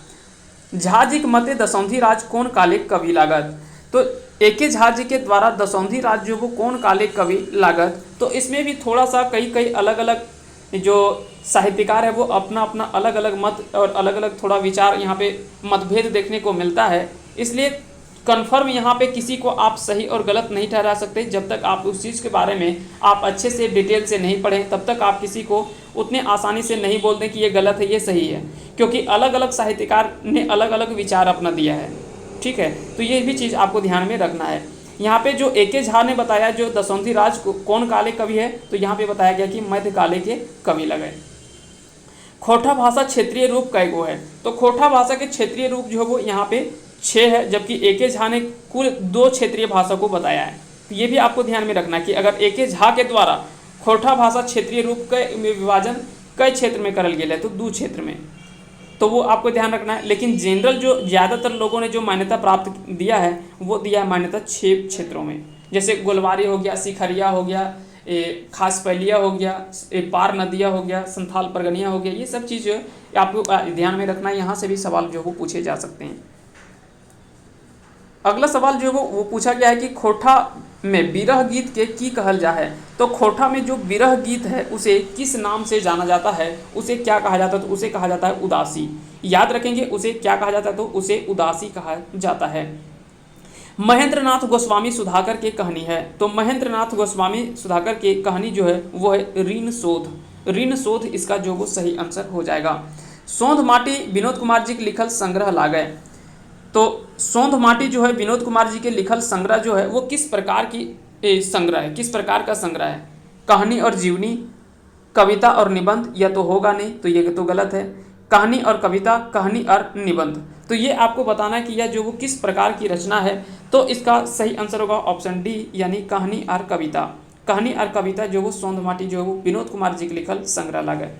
झा जी के मते दसौंधी राज कौन काले कवि लागत। तो AK झा जी के द्वारा दसौंधी राज जो वो कौन काले कवि लागत। तो इसमें भी थोड़ा सा कई अलग अलग जो साहित्यकार है वो अपना अपना अलग अलग मत और अलग अलग थोड़ा विचार यहाँ पे मतभेद देखने को मिलता है, इसलिए कन्फर्म यहाँ पे किसी को आप सही और गलत नहीं ठहरा सकते। जब तक आप उस चीज़ के बारे में आप अच्छे से डिटेल से नहीं पढ़ें तब तक आप किसी को उतने आसानी से नहीं बोल दें कि ये गलत है ये सही है, क्योंकि अलग अलग साहित्यकार ने अलग अलग विचार अपना दिया है। ठीक है, तो ये भी चीज़ आपको ध्यान में रखना है। यहाँ पे जो AK झा ने बताया जो दसौंधी राज कौन काले कवि है, तो यहाँ पे बताया गया कि मध्यकाले के कवि लगे। खोरठा भाषा क्षेत्रीय रूप कई गो है। तो खोरठा भाषा के क्षेत्रीय रूप जो है वो यहाँ पे 6 है, जबकि AK झा ने कुल 2 क्षेत्रीय भाषा को बताया है। तो ये भी आपको ध्यान में रखना कि अगर AK झा के द्वारा खोरठा भाषा क्षेत्रीय रूप के विभाजन कई क्षेत्र में करल गया है तो 2 क्षेत्र में, तो वो आपको ध्यान रखना है। लेकिन जनरल जो ज़्यादातर लोगों ने जो मान्यता प्राप्त दिया है वो दिया है मान्यता 6 क्षेत्रों में, जैसे गोलवारी हो गया, सिखरिया हो गया, खास पहलिया हो गया, पार नदिया हो गया, संथाल परगनिया हो गया। ये सब चीज़ आपको ध्यान में रखना है, यहाँ से भी सवाल जो वो पूछे जा सकते हैं। अगला सवाल जो वो पूछा गया है कि खोरठा में विरह गीत के की कहल जा है। तो खोरठा में जो विरह गीत है उसे किस नाम से जाना जाता है, उसे क्या कहा जाता है, तो उसे कहा जाता है उदासी। याद रखेंगे उसे क्या कहा जाता है, तो उसे उदासी कहा जाता है। महेंद्र नाथ गोस्वामी सुधाकर की कहानी है। तो महेंद्र नाथ गोस्वामी सुधाकर की कहानी जो है वो है ऋण शोध इसका जो वो सही आंसर हो जाएगा। सौंध माटी विनोद कुमार जी के लिखल संग्रह लागे। तो सौंध माटी जो है विनोद कुमार जी के लिखल संग्रह जो है वो किस प्रकार की संग्रह है, किस प्रकार का संग्रह है। कहानी और जीवनी, कविता और निबंध, या तो होगा नहीं तो ये तो गलत है। कहानी और कविता, कहानी और निबंध, तो ये आपको बताना है कि यह जो वो किस प्रकार की रचना है। तो इसका सही आंसर होगा ऑप्शन डी, यानी कहानी और कविता। कहानी और कविता जो वो सौंध माटी जो है वो विनोद कुमार जी के लिखल संग्रह लागे।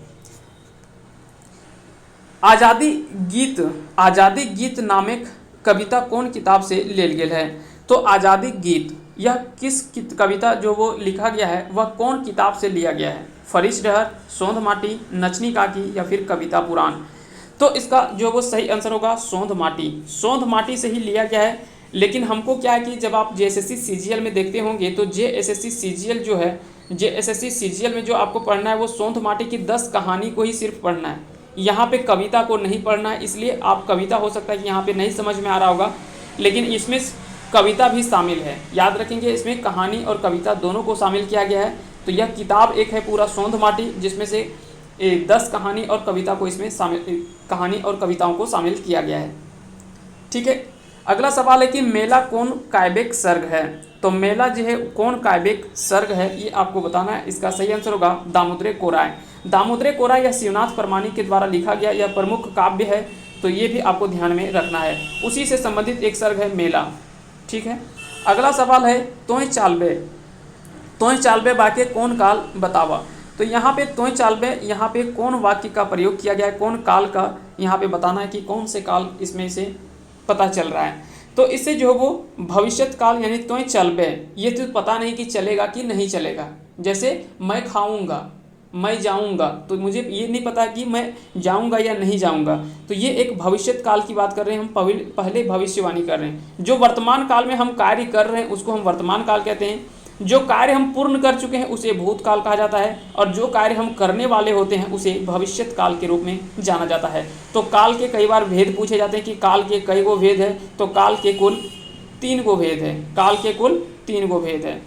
आज़ादी गीत नामक कविता कौन किताब से लेल गेल है। तो आज़ादी गीत यह किस कविता जो वो लिखा गया है वह कौन किताब से लिया गया है। फरीश डहर, सौंध माटी, नचनी काकी या फिर कविता पुराण। तो इसका जो वो सही आंसर होगा सौंध माटी से ही लिया गया है। लेकिन हमको क्या है कि जब आप JSSC CGL में देखते होंगे तो JSSC CGL जो है, JSSC CGL में जो आपको पढ़ना है वो सौंध माटी की 10 कहानी को ही सिर्फ पढ़ना है, यहाँ पे कविता को नहीं पढ़ना है। इसलिए आप कविता हो सकता है कि यहाँ पे नहीं समझ में आ रहा होगा, लेकिन इसमें कविता भी शामिल है। याद रखेंगे इसमें कहानी और कविता दोनों को शामिल किया गया है। तो यह किताब एक है पूरा सोंध माटी, जिसमें से 10 कहानी और कविता को इसमें शामिल, कहानी और कविताओं को शामिल किया गया है। ठीक है, अगला सवाल है कि मेला कौन काव्यिक सर्ग है। तो मेला जो है कौन काव्यिक सर्ग है, ये आपको बताना है। इसका सही आंसर होगा दामोदर कोराय। दामोदर कोराय यह शिवनाथ परमानी के द्वारा लिखा गया यह प्रमुख काव्य है, तो ये भी आपको ध्यान में रखना है। उसी से संबंधित एक सर्ग है मेला। ठीक है, अगला सवाल है तोय चालबे बाके कौन काल बतावा। तो यहाँ पे तोय चालबे, यहाँ पे कौन वाक्य का प्रयोग किया गया है, कौन काल का यहाँ पे बताना है कि कौन से काल इसमें से पता चल रहा है। तो इससे जो वो भविष्यत काल यानी तोय चलबे, ये तो पता नहीं कि चलेगा कि नहीं चलेगा। जैसे मैं खाऊंगा, मैं जाऊंगा, तो मुझे ये नहीं पता कि मैं जाऊंगा या नहीं जाऊंगा। तो ये एक भविष्यत काल की बात कर रहे हैं हम, पहले भविष्यवाणी कर रहे हैं। जो वर्तमान काल में हम कार्य कर रहे हैं उसको हम वर्तमान काल कहते हैं। जो कार्य हम पूर्ण कर चुके हैं उसे भूतकाल कहा जाता है, और जो कार्य हम करने वाले होते हैं उसे भविष्यत काल के रूप में जाना जाता है। तो काल के कई बार भेद पूछे जाते हैं कि काल के कई गो भेद है, तो काल के कुल 3 गो भेद है, काल के कुल 3 गो भेद है।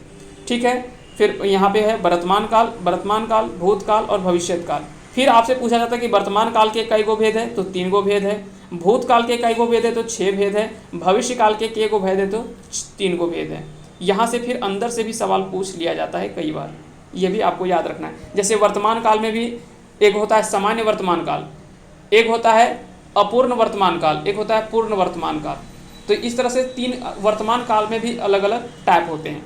ठीक है, फिर यहाँ पे है वर्तमान काल, भूतकाल और भविष्यत काल। फिर आपसे पूछा जाता है कि वर्तमान काल के कई गो भेद है, तो 3 गो भेद है। भूतकाल के कई गो भेद है, तो 6 भेद है। भविष्य काल के गो भेद है, तो 3 गो भेद है। यहाँ से फिर अंदर से भी सवाल पूछ लिया जाता है कई बार, ये भी आपको याद रखना है। जैसे वर्तमान काल में भी एक होता है सामान्य वर्तमान काल, एक होता है अपूर्ण वर्तमान काल, एक होता है पूर्ण वर्तमान काल। तो इस तरह से 3 वर्तमान काल में भी अलग अलग टाइप होते हैं।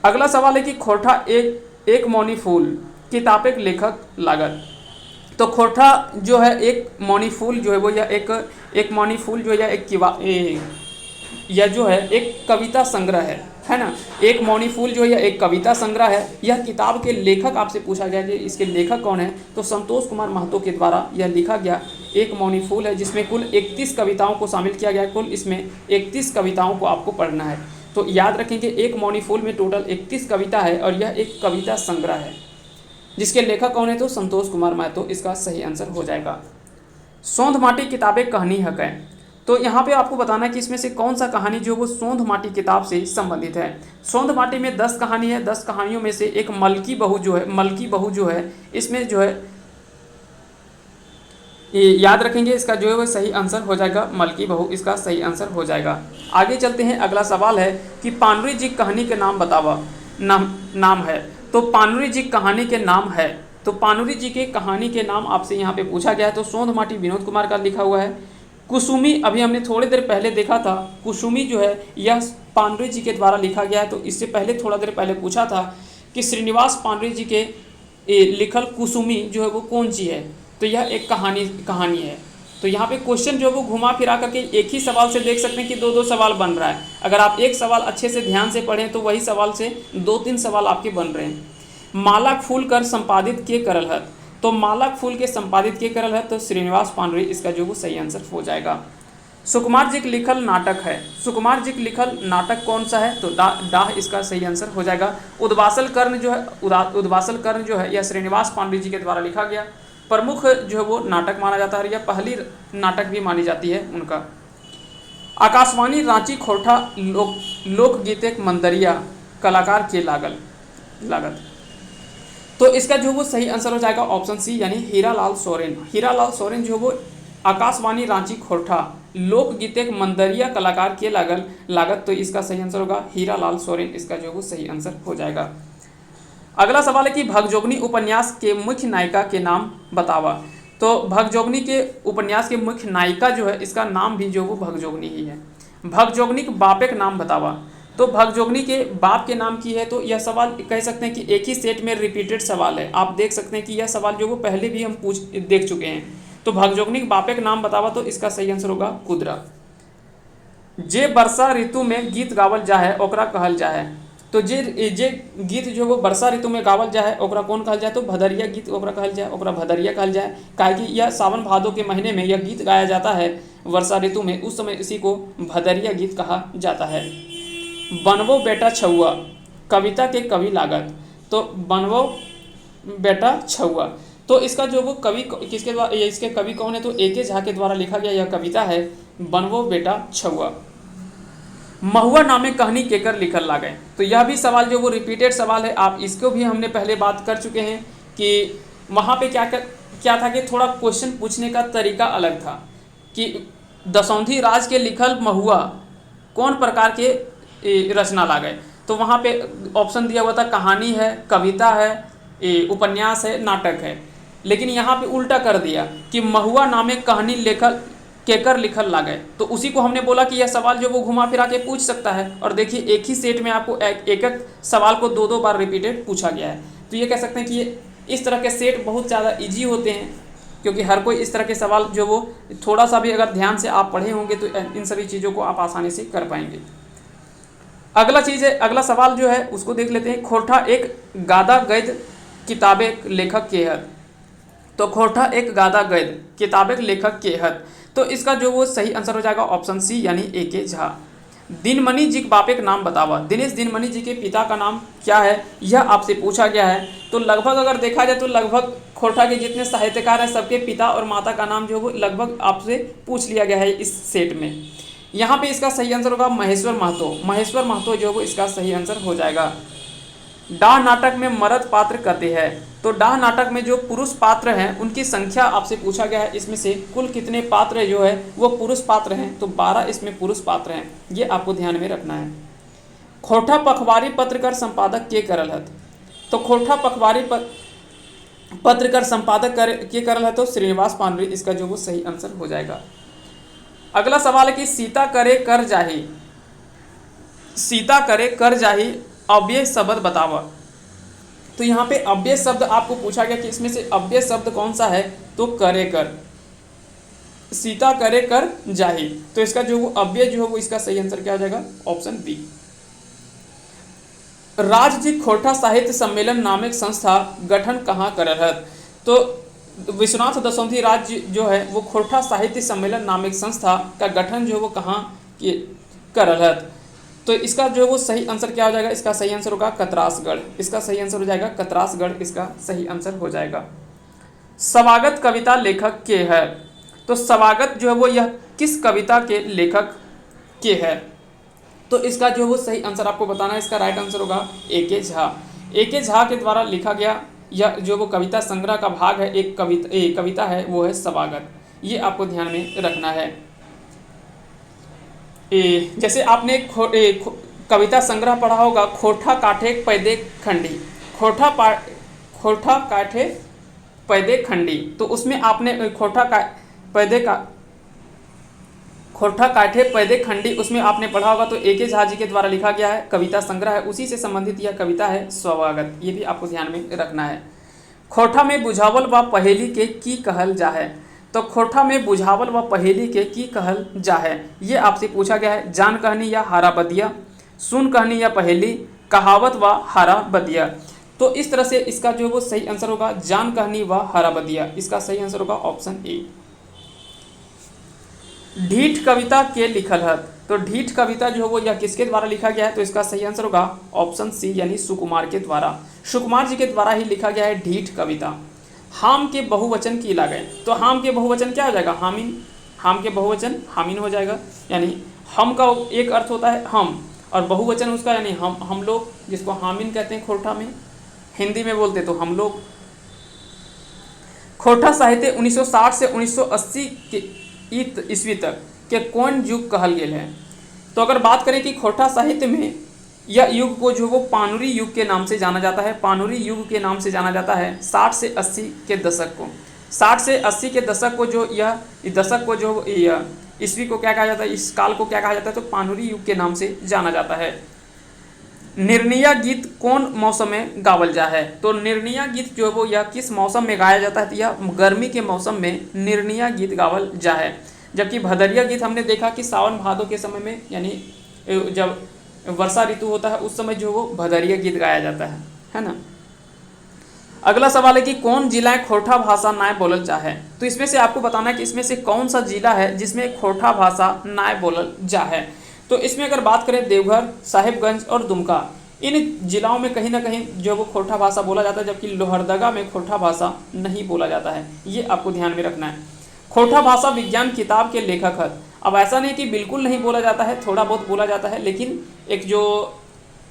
अगला सवाल है कि खोरठा एक मौनी फूल किताबिक लेखक लागत। तो खोरठा जो है एक मौनी फूल जो है वो एक मौनी फूल जो है यह जो है एक कविता संग्रह है ना। एक मौनी फूल जो है यह एक कविता संग्रह है। यह किताब के लेखक आपसे पूछा गया कि इसके लेखक कौन है, तो संतोष कुमार महतो के द्वारा यह लिखा गया एक मौनी फूल है, जिसमें कुल 31 कविताओं को शामिल किया गया है। कुल इसमें 31 कविताओं को आपको पढ़ना है। तो याद रखेंगे एक मौनी फूल में टोटल 31 कविता है, और यह एक कविता संग्रह है। जिसके लेखक कौन है, तो संतोष कुमार महतो इसका सही आंसर हो जाएगा। सोंध माटी किताबें कहानी हक है। तो यहाँ पे आपको बताना है कि इसमें से कौन सा कहानी जो वो सोंध माटी किताब से संबंधित है। सोंध माटी में 10 कहानी है। 10 कहानियों में से एक मलकी बहू जो है इसमें जो है ये याद रखेंगे, इसका जो है वो सही आंसर हो जाएगा मलकी बहू, इसका सही आंसर हो जाएगा। आगे चलते हैं, अगला सवाल है कि पानुरी जी कहानी के नाम बतावा। नाम है, तो पानुरी जी कहानी के नाम है। तो पानुरी जी के कहानी के नाम आपसे यहाँ पे पूछा गया है। तो सोंध माटी विनोद कुमार का लिखा हुआ है। कुसुमी अभी हमने थोड़ी देर पहले देखा था, कुसुमी जो है यह पानुरी जी के द्वारा लिखा गया है। तो इससे पहले थोड़ा देर पहले पूछा था कि श्रीनिवास पानुरी जी के लिखल कुसुमी जो है वो कौन सी है। तो यह एक कहानी है। तो यहाँ पे क्वेश्चन जो है वो घुमा फिरा करके एक ही सवाल से देख सकते हैं कि 2-2 सवाल बन रहा है। अगर आप एक सवाल अच्छे से ध्यान से पढ़ें तो वही सवाल से 2-3 सवाल आपके बन रहे हैं। माला फूल कर संपादित के करल है। तो माला फूल के संपादित के करल है, तो श्रीनिवास पानुरी इसका जो वो सही आंसर हो जाएगा। सुकुमार जी के लिखल नाटक है। सुकुमार जी के लिखल नाटक कौन सा है, तो डाह इसका सही आंसर हो जाएगा। उद्वासल कर्ण जो है यह श्रीनिवास पानुरी जी के द्वारा लिखा गया प्रमुख जो है वो नाटक माना जाता है। यह पहली नाटक भी मानी जाती है उनका। आकाशवाणी रांची खोरठा लोकगीत एक मंदरिया कलाकार के लागत। तो इसका जो वो सही आंसर हो जाएगा ऑप्शन सी, यानी हीरालाल सोरेन। हीरालाल सोरेन जो वो आकाशवाणी रांची खोरठा लोकगीत एक मंदरिया कलाकार के लागत। तो इसका सही आंसर होगा हीरालाल सोरेन, इसका जो वो सही आंसर हो जाएगा। अगला सवाल है कि भगजोगनी उपन्यास के मुख्य नायिका के नाम बतावा। तो भगजोगनी के उपन्यास के मुख्य नायिका जो है इसका नाम भी जो वो भगजोगनी ही है। भगजोगनी के बाप के नाम बतावा। तो भगजोगनी के बाप के नाम की है। तो यह सवाल कह सकते हैं कि एक ही सेट में रिपीटेड सवाल है। आप देख सकते हैं कि यह सवाल जो वो पहले भी हम देख चुके हैं। तो भगजोगनी के बाप के नाम बतावा, तो इसका सही आंसर होगा कुदरा। जे वर्षा ऋतु में गीत गावल जाए ओकरा कहल जाए। तो जे गीत जो वो वर्षा ऋतु में गावल जाए ओकरा कौन कहल जाए, तो भदरिया गीत ओकरा कहल जाए, ओकरा भदरिया कहल जाए। काहे कि यह सावन भादो के महीने में यह गीत गाया जाता है वर्षा ऋतु में, उस समय इसी को भदरिया गीत कहा जाता है। बनवो बेटा छुआ कविता के कवि लागत। तो बनवो बेटा छुआ, तो इसका जो वो कवि किसके द्वारा, इसके कवि कौन है, तो ए के झा के द्वारा लिखा गया यह कविता है बनवो बेटा छुआ। महुआ नामे कहानी केकर लिखल लागे। तो यह भी सवाल जो वो रिपीटेड सवाल है, आप इसको भी हमने पहले बात कर चुके हैं कि वहाँ पे क्या था कि थोड़ा क्वेश्चन पूछने का तरीका अलग था कि दसौंधी राज के लिखल महुआ कौन प्रकार के रचना लागे। तो वहाँ पे ऑप्शन दिया हुआ था कहानी है, कविता है, उपन्यास है, नाटक है। लेकिन यहाँ पे उल्टा कर दिया कि महुआ नामे कहानी लेखल केकर लिखल लागे। तो उसी को हमने बोला कि यह सवाल जो वो घुमा फिरा के पूछ सकता है। और देखिए एक ही सेट में आपको एक एक सवाल को दो बार रिपीटेड पूछा गया है। तो ये कह सकते हैं कि ये इस तरह के सेट बहुत ज़्यादा ईजी होते हैं, क्योंकि हर कोई इस तरह के सवाल जो वो थोड़ा सा भी अगर ध्यान से आप पढ़े होंगे तो इन सभी चीज़ों को आप आसानी से कर पाएंगे। अगला सवाल जो है उसको देख लेते हैं। खोरठा एक गादा गद्य किताबे लेखक के हत। तो खोरठा एक गादा गद्य किताबे लेखक के हत। तो इसका जो वो सही आंसर हो जाएगा ऑप्शन सी यानी ए के झा। दिनमणि जी के बापे का नाम बतावा। दिनेश दिनमणि जी के पिता का नाम क्या है, यह आपसे पूछा गया है। तो लगभग अगर देखा जाए तो लगभग खोरठा के जितने साहित्यकार हैं सबके पिता और माता का नाम जो वो लगभग आपसे पूछ लिया गया है इस सेट में। यहाँ पे इसका सही आंसर होगा महेश्वर महतो। महेश्वर महतो जो वो इसका सही आंसर हो जाएगा। डाह नाटक में मर्द पात्र कहते हैं। तो डाह नाटक में जो पुरुष पात्र हैं उनकी संख्या आपसे पूछा गया है। इसमें से कुल कितने पात्र जो है वो पुरुष पात्र हैं। तो 12 इसमें पुरुष पात्र हैं, ये आपको ध्यान में रखना है। खोरठा पखवारी पत्रकार संपादक के करल हत। तो खोरठा पखवारी पत्रकार संपादक के करल है तो श्रीनिवास पांडुरी इसका जो वो सही आंसर हो जाएगा। अगला सवाल है कि सीता करे कर जाही। सीता करे कर जाही अव्यय शब्द बतावा। तो यहाँ पे अव्यय शब्द आपको पूछा गया कि इसमें से अव्यय शब्द कौन सा है। तो करे कर, सीता करे कर जाही। तो इसका जो वो अव्यय जो है वो इसका सही आंसर क्या हो जाएगा ऑप्शन बी। राजजी खोरठा साहित्य सम्मेलन नामक संस्था गठन कहाँ करल है। तो विश्वनाथ दसौंधी राज्य जो है वो खोरठा साहित्य सम्मेलन नामक संस्था का गठन जो है वो कहाँ करल है। तो इसका जो वो सही आंसर क्या हो जाएगा, इसका सही आंसर होगा कतरासगढ़। इसका सही आंसर हो जाएगा कतरासगढ़, इसका सही आंसर हो जाएगा। स्वागत कविता लेखक के है। तो स्वागत जो है वो यह किस कविता के लेखक के है। तो इसका जो वो सही आंसर आपको बताना है। इसका राइट आंसर होगा ए के झा। ए के झा के द्वारा लिखा गया यह जो वो कविता संग्रह का भाग है, एक कविता है वो है स्वागत। ये आपको ध्यान में रखना है। जैसे आपने कविता संग्रह पढ़ा होगा खोरठा काठे पैदे खंडी। खोरठा काठे पैदे खंडी। तो उसमें आपने खोरठा काठे पैदे खंडी उसमें आपने पढ़ा होगा। तो ए के झा जी के द्वारा लिखा गया है कविता संग्रह है, उसी से संबंधित यह कविता है स्वागत। ये भी आपको ध्यान में रखना है। खोरठा में बुझावल व पहेली के की कहल जा है। तो खोरठा में बुझावल व पहेली के की कहल जा है, ये आपसे पूछा गया है। जान कहनी या हारा बदिया, सुन कहनी या पहेली, कहावत व हारा बदिया। तो इस तरह से इसका जो वो सही आंसर होगा जान कहनी व हारा बदिया। इसका सही आंसर होगा ऑप्शन ए। ढीठ कविता के लिखल है। तो ढीठ कविता जो है वो यह किसके द्वारा लिखा गया है। तो इसका सही आंसर होगा ऑप्शन सी यानी सुकुमार के द्वारा। सुकुमार जी के द्वारा ही लिखा गया है ढीठ कविता। हाम के बहुवचन की लागय। तो हाम के बहुवचन क्या हो जाएगा हामिन। हाम के बहुवचन हामिन हो जाएगा। यानी हम का एक अर्थ होता है हम और बहुवचन उसका यानी हम लोग, जिसको हामिन कहते हैं खोरठा में, हिंदी में बोलते तो हम लोग। खोरठा साहित्य 1960 से 1980 के ईस्वी तक के कौन युग कहल गेल है। तो अगर बात करें कि खोरठा साहित्य में यह युग को जो वो पानुरी युग के नाम से जाना जाता है। पानुरी युग के नाम से जाना जाता है 60 से 80 के दशक को। 60 से 80 के दशक को जो यह दशक को जो ईस्वी को क्या कहा जाता है, इस काल को क्या कहा जाता है। तो पानुरी युग के नाम से जाना जाता है। निर्णय गीत कौन मौसम में गावल जा है। तो निर्णय गीत जो है वो यह किस मौसम में गाया जाता है। तो यह गर्मी के मौसम में निर्णय गीत गावल जा है। जबकि भदरिया गीत हमने देखा कि सावन भादों के समय में, यानी जब वर्षा ऋतु होता है उस समय जो वो भदरिया गीत गाया जाता है ना। अगला सवाल है कि कौन जिला खोरठा भाषा नाय बोलल जा है। तो इसमें से आपको बताना है कि इसमें से कौन सा जिला है जिसमें खोरठा भाषा नाय बोलल जा है। तो इसमें अगर बात करें देवघर, साहिबगंज और दुमका, इन जिलाओं में कहीं ना कहीं जो वो खोरठा भाषा बोला जाता है, जबकि लोहरदगा में खोरठा भाषा नहीं बोला जाता है। ये आपको ध्यान में रखना है। खोरठा भाषा विज्ञान किताब के लेखक है। अब ऐसा नहीं कि बिल्कुल नहीं बोला जाता है, थोड़ा बहुत बोला जाता है, लेकिन एक जो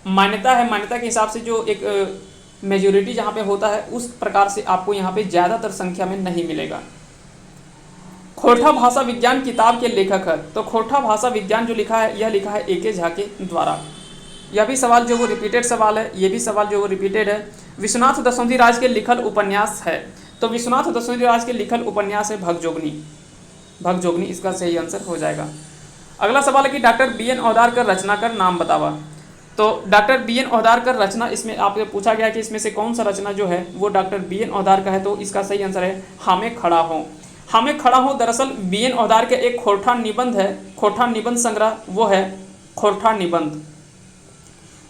मान्यता है, मान्यता के हिसाब से जो एक मेजोरिटी जहाँ पे होता है उस प्रकार से आपको यहाँ पे ज़्यादातर संख्या में नहीं मिलेगा। खोरठा भाषा विज्ञान किताब के लेखक है, तो खोरठा भाषा विज्ञान जो लिखा है यह लिखा है ए.के. झा के द्वारा। यह भी सवाल जो वो रिपीटेड सवाल है, ये भी सवाल जो वो रिपीटेड है। विश्वनाथ दसोंधी राज के लिखल उपन्यास है, तो विश्वनाथ दसोंधी राज के लिखल उपन्यास है भगजोगनी। भगजोगनी इसका सही आंसर हो जाएगा। अगला सवाल है कि डॉक्टर बी.एन. औदारकर रचनाकर नाम बतावा। तो डॉक्टर बी.एन. औदारकर रचना, इसमें आपसे पूछा गया कि इसमें से कौन सा रचना जो है वो डॉक्टर बी.एन. औदारकर है, तो इसका सही आंसर है हमें खड़ा हो। हमें खड़ा हो दरअसल बी.एन. औदारकर एक खोरठा निबंध है, खोरठा निबंध संग्रह वो है खोरठा निबंध।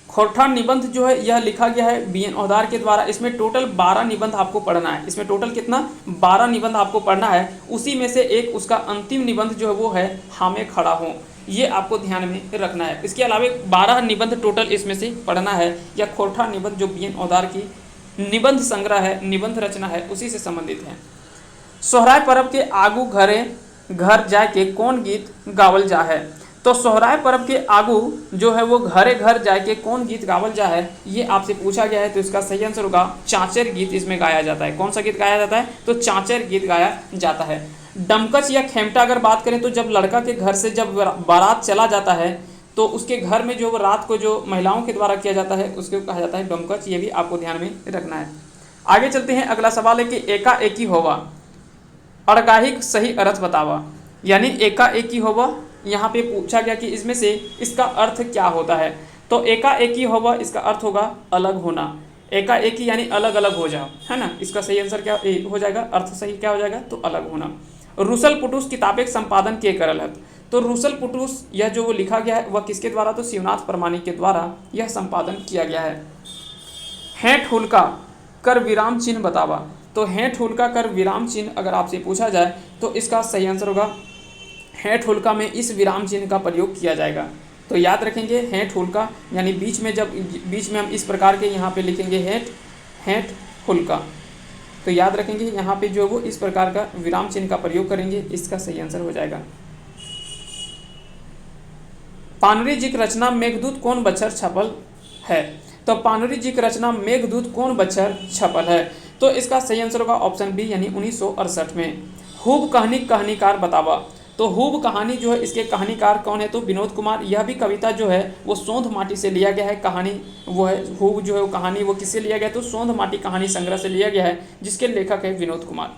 खोरठा निबंध जो है यह लिखा गया है बी.एन. औदार के द्वारा। इसमें टोटल 12 निबंध आपको पढ़ना है। इसमें टोटल कितना 12 निबंध आपको पढ़ना है। उसी में से एक उसका अंतिम निबंध जो है वो है हमें खड़ा हो, ये आपको ध्यान में रखना है। इसके अलावा 12 निबंध टोटल इसमें से पढ़ना है। या खोरठा निबंध जो बी.एन. औदार की निबंध संग्रह है, निबंध रचना है, उसी से संबंधित है। सोहराय पर्व के आगू घरे घर जाके कौन गीत गावल जा है, तो सोहराय पर्व के आगू जो है वो घरे घर जाके कौन गीत गावल जा है, ये आपसे पूछा गया है। तो इसका सही आंसर होगा चाँचर गीत इसमें गाया जाता है। कौन सा गीत गाया जाता है, तो चाँचर गीत गाया जाता है। डमकच या खेमटा अगर बात करें तो जब लड़का के घर से जब बारात चला जाता है तो उसके घर में जो रात को जो महिलाओं के द्वारा किया जाता है उसको कहा जाता है डमकच। ये भी आपको ध्यान में रखना है। आगे चलते हैं। अगला सवाल है कि एकाएकी होवा अड़गाहिक सही अर्थ बतावा। यानी एकाएकी होवा, यहाँ पे पूछा गया कि इसमें से इसका अर्थ क्या होता है। तो एकाएकी होवा इसका अर्थ होगा अलग होना। एकाएकी यानी अलग अलग हो जाओ, है ना। इसका सही आंसर क्या हो जाएगा, अर्थ सही क्या हो जाएगा, तो अलग होना। रूसल पुटुस किताबें संपादन के करल है, तो रूसल पुटुस यह जो वो लिखा गया है वह किसके द्वारा, तो शिवनाथ परमाणिक के द्वारा यह संपादन किया गया है। हेंठ हुलका कर विराम चिन्ह बतावा। तो हेंठ हुलका कर विराम चिन्ह अगर आपसे पूछा जाए तो इसका सही आंसर होगा हेंठ हुलका में इस विराम चिन्ह का प्रयोग किया जाएगा। तो याद रखेंगे हेंठ हुलका, यानी बीच में हम इस प्रकार के यहाँ पे लिखेंगे हेंठ हुलका। तो याद रखेंगे यहाँ पे जो वो इस प्रकार का विराम चिन्ह का प्रयोग करेंगे, इसका सही आंसर हो जाएगा। पानुरी जी की रचना मेघदूत कौन बच्चर छपल है, तो पानुरी जी की रचना मेघदूत कौन बच्चर छपल है, तो इसका सही आंसर होगा ऑप्शन बी यानी 1968 में। खूब कहानी कहानीकार बतावा। तो खूब कहानी जो है इसके कहानीकार कौन है, तो विनोद कुमार। यह भी कविता जो है वो सोंध माटी से लिया गया है। कहानी वो है खूब जो है वो कहानी वो किससे लिया गया, तो सोंध माटी कहानी संग्रह से लिया गया है, जिसके लेखक है विनोद कुमार।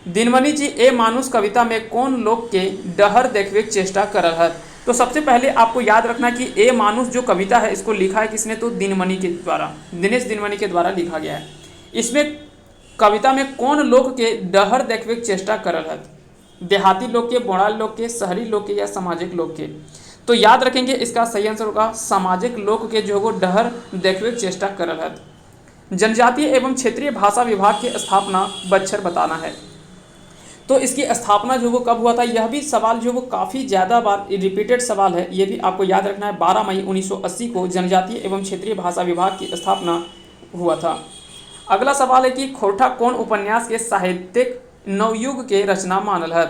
दिनमणि जी ए मानुष कविता में कौन लोग के डहर देखवे चेष्टा करल है, तो सबसे पहले आपको याद रखना कि ए मानुष जो कविता है इसको लिखा है किसने, तो दिनमणि के द्वारा, दिनेश दिनमणि के द्वारा लिखा गया है। इसमें कविता में कौन लोग के डहर देखवे चेष्टा करल है, देहाती लोग के, बोड़ाल लोग के, शहरी लोग के या सामाजिक लोग के। तो याद रखेंगे इसका सही आंसर होगा सामाजिक लोग के जो वो डहर देखवे चेष्टा करल है। जनजातीय एवं क्षेत्रीय भाषा विभाग की स्थापना बच्चर बताना है, तो इसकी स्थापना जो वो कब हुआ था, यह भी सवाल जो वो काफ़ी ज़्यादा बार रिपीटेड सवाल है, ये भी आपको याद रखना है। 12 मई 1980 को जनजातीय एवं क्षेत्रीय भाषा विभाग की स्थापना हुआ था। अगला सवाल है कि खोरठा कौन उपन्यास के साहित्यिक नवयुग के रचना मानल है,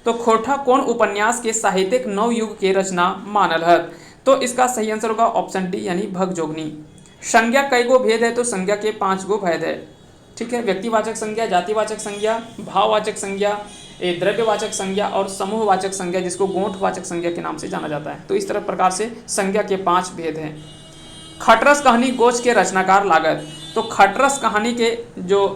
तो खोरठा कौन उपन्यास के साहित्यिक नवयुग के रचना मानल है, तो इसका सही आंसर होगा ऑप्शन डी यानी भगजोगनी। संज्ञा कई गो भेद है, तो संज्ञा के 5 गो भेद है, ठीक है। व्यक्तिवाचक संज्ञा, जातिवाचक संज्ञा, भाववाचक संज्ञा, द्रव्यवाचक संज्ञा और समूहवाचक संज्ञा, जिसको गोंठवाचक संज्ञा के नाम से जाना जाता है। तो इस तरह प्रकार से संज्ञा के 5 भेद हैं। खटरस कहानी गोच के रचनाकार लागत, तो खटरस कहानी के जो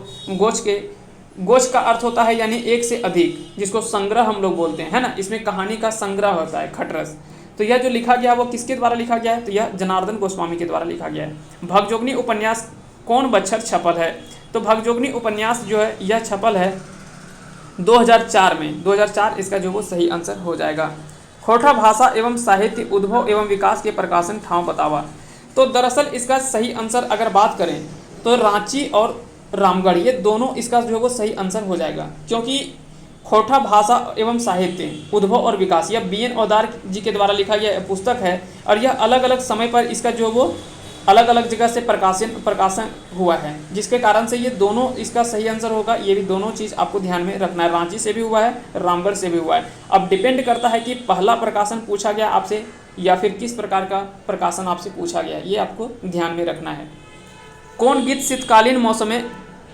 गोच का अर्थ होता है यानी एक से अधिक, जिसको संग्रह हम लोग बोलते हैं, है ना। इसमें कहानी का संग्रह होता है खटरस। तो यह जो लिखा गया वो किसके द्वारा लिखा गया है, तो यह जनार्दन गोस्वामी के द्वारा लिखा गया है। भगजोगनी उपन्यास कौन बच्चर छपल है, तो भगजोगनी उपन्यास जो है यह छपल है 2004 में। 2004 इसका जो वो सही आंसर हो जाएगा। खोरठा भाषा एवं साहित्य उद्भव एवं विकास के प्रकाशन ठाव बतावा, तो दरअसल इसका सही आंसर अगर बात करें तो रांची और रामगढ़, ये दोनों इसका जो है वो सही आंसर हो जाएगा। क्योंकि खोरठा भाषा एवं साहित्य उद्भव और विकास यह बी.एन. औदार जी के द्वारा लिखा गया पुस्तक है, और यह अलग अलग समय पर इसका जो वो अलग अलग जगह से प्रकाशन हुआ है, जिसके कारण से ये दोनों इसका सही आंसर होगा। ये भी दोनों चीज़ आपको ध्यान में रखना है, रांची से भी हुआ है, रामगढ़ से भी हुआ है। अब डिपेंड करता है कि पहला प्रकाशन पूछा गया आपसे या फिर किस प्रकार का प्रकाशन आपसे पूछा गया, ये आपको ध्यान में रखना है। कौन गीत शीतकालीन मौसम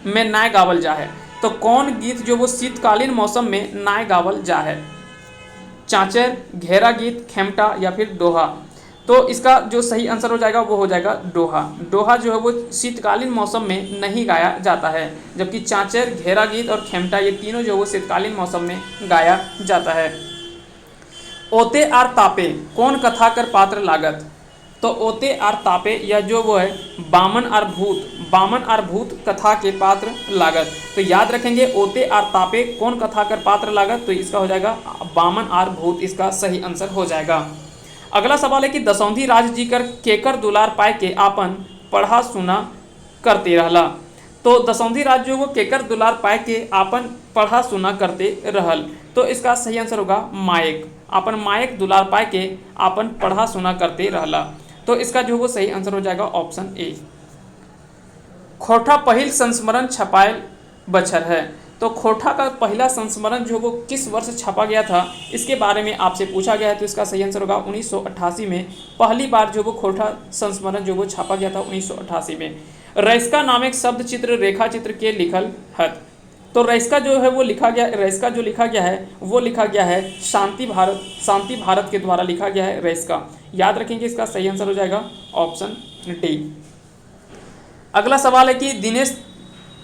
में नाय गावल जा है? तो कौन गीत जो वो शीतकालीन मौसम में नाय गावल जा है? चांचर, घेरा गीत, खेमटा या फिर दोहा? तो इसका जो सही आंसर हो जाएगा वो हो जाएगा दोहा। दोहा जो है वो शीतकालीन मौसम में नहीं गाया जाता है, जबकि चांचर, घेरा गीत और खेमटा ये तीनों जो है वो शीतकालीन मौसम में गाया जाता है। ओते आर तापे कौन कथा कर पात्र लागत? तो ओते आर तापे या जो वो है बामन आर भूत कथा के पात्र लागत। तो याद रखेंगे ओते आर तापे कौन कथा कर पात्र लागत, तो इसका हो जाएगा बामन आर भूत, इसका सही आंसर हो जाएगा। अगला सवाल है कि दसौंधी राज जी कर केकर दुलार पाए के आपन पढ़ा सुना करते रहला? तो दसौंधी राज जो वो केकर दुलार पाए के आपन पढ़ा सुना करते रहल, तो इसका सही आंसर होगा मायक। आपन मायक दुलार पाए के आपन पढ़ा सुना करते रहला, तो इसका जो वो सही आंसर हो जाएगा ऑप्शन ए। खोटा पहिल संस्मरण छपायल बछर है? तो खोटा का पहला संस्मरण जो वो किस वर्ष छपा गया था, इसके बारे में आपसे पूछा गया है, तो इसका सही आंसर होगा 1988 में पहली बार जो वो खोटा संस्मरण जो वो छपा गया था 1988 में। रैस्का नामक शब्द चित्र रेखा चित्र के लिखल है? तो रैस्का जो है वो लिखा गया, रैस्का जो लिखा गया है वो लिखा गया है शांति भारत के द्वारा लिखा गया है रैस्का। याद रखेंगे, इसका सही आंसर हो जाएगा ऑप्शन डी। अगला सवाल है कि दिनेश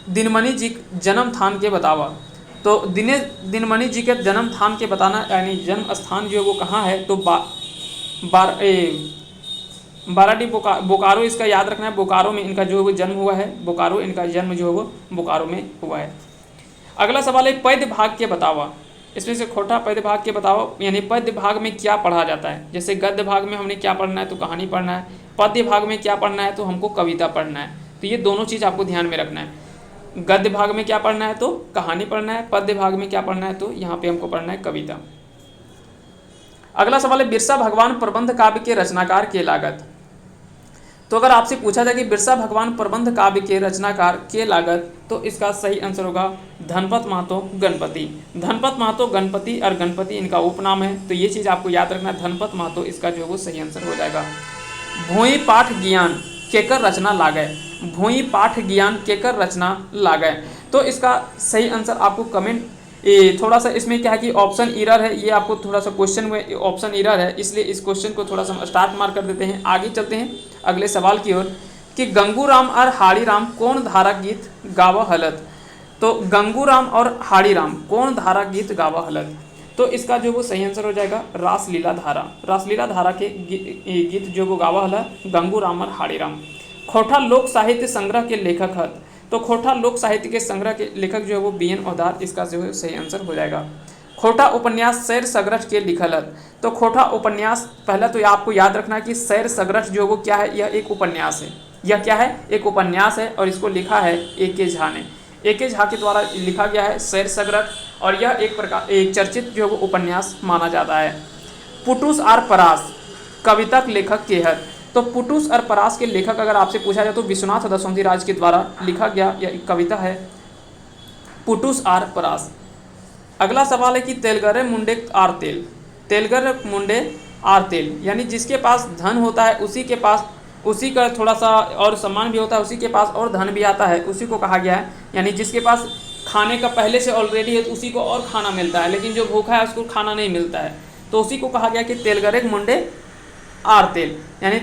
दिनमणि जी जन्म स्थान के बतावा? तो दिनेश दिनमणि जी के जन्म स्थान के बताना, यानी जन्म स्थान जो है वो कहाँ है, तो बाराडी बोकारो इसका याद रखना है। बोकारो में इनका जो है वो जन्म हुआ है, बोकारो इनका जन्म जो है वो बोकारो में हुआ है। अगला सवाल है पद्य भाग के बतावा? इसमें से खोटा पद्य भाग के बतावा, यानी पद्य भाग में क्या पढ़ा जाता है? जैसे गद्य भाग में हमने क्या पढ़ना है, तो कहानी पढ़ना है। पद्य भाग में क्या पढ़ना है, तो हमको कविता पढ़ना है। तो ये दोनों चीज़ आपको ध्यान में रखना है। गद्य भाग में क्या पढ़ना है, तो कहानी पढ़ना है। पद्य भाग में क्या पढ़ना है, तो यहाँ पे हमको पढ़ना है कविता। अगला सवाल है बिरसा भगवान प्रबंध काव्य के रचनाकार के लागत? तो अगर आपसे पूछा जाए कि बिरसा भगवान प्रबंध काव्य के रचनाकार के लागत, तो इसका सही आंसर होगा धनपत महतो गणपति। धनपत महतो गणपति और गणपति इनका उपनाम है, तो ये चीज़ आपको याद रखना है, धनपत महतो इसका जो वो सही आंसर हो जाएगा। भूमि पाठ ज्ञान केकर रचना लागय? भूमि पाठ ज्ञान केकर रचना लागय? तो इसका सही आंसर आपको कमेंट थोड़ा सा इसमें क्या है कि ऑप्शन इरर है, ये आपको थोड़ा सा क्वेश्चन में ऑप्शन इरर है, इसलिए इस क्वेश्चन को थोड़ा सा स्टार्ट मार्क कर देते हैं। आगे चलते हैं अगले सवाल की ओर कि गंगूराम और हाड़ीराम कौन धारा गीत गावा हलत? तो गंगूराम और हाड़ीराम कौन धारा गीत गावा हलत? तो इसका जो वो सही आंसर हो जाएगा रासलीला धारा। रासलीला धारा के गीत जो वो गावा हला गंगूराम और हाड़ीराम। खोटा लोक साहित्य संग्रह के लेखक है? तो खोटा लोक साहित्य के संग्रह के लेखक जो है वो BN ओदार, इसका जो है सही आंसर हो जाएगा। खोटा उपन्यास सैर सगरठ के लिखल है? तो खोटा उपन्यास, पहला तो आपको याद रखना है कि सैर सगरठ जो वो क्या है, यह एक उपन्यास है। यह क्या है, एक उपन्यास है, और इसको लिखा है A.K. झा ने। A.K. झा के द्वारा लिखा गया है सैर सगरठ, और यह एक चर्चित जो वो उपन्यास माना जाता है। पुटूस आर परास कविता के लेखक के है? तो पुटूस और परास के लेखक अगर आपसे पूछा जाए तो विश्वनाथ दसौंधी राज के द्वारा लिखा गया यह एक कविता है पुटूस आर परास। अगला सवाल है कि तेलगरे मुंडे आर तेल? तेलगर मुंडे आर तेल, यानी जिसके पास धन होता है उसी के पास उसी का थोड़ा सा और सम्मान भी होता है, उसी के पास और धन भी आता है, उसी को कहा गया है। यानी जिसके पास खाने का पहले से ऑलरेडी है तो उसी को और खाना मिलता है, लेकिन जो भूखा है उसको खाना नहीं मिलता है, तो उसी को कहा गया कि तेलगरे मुंडे आर तेल, यानी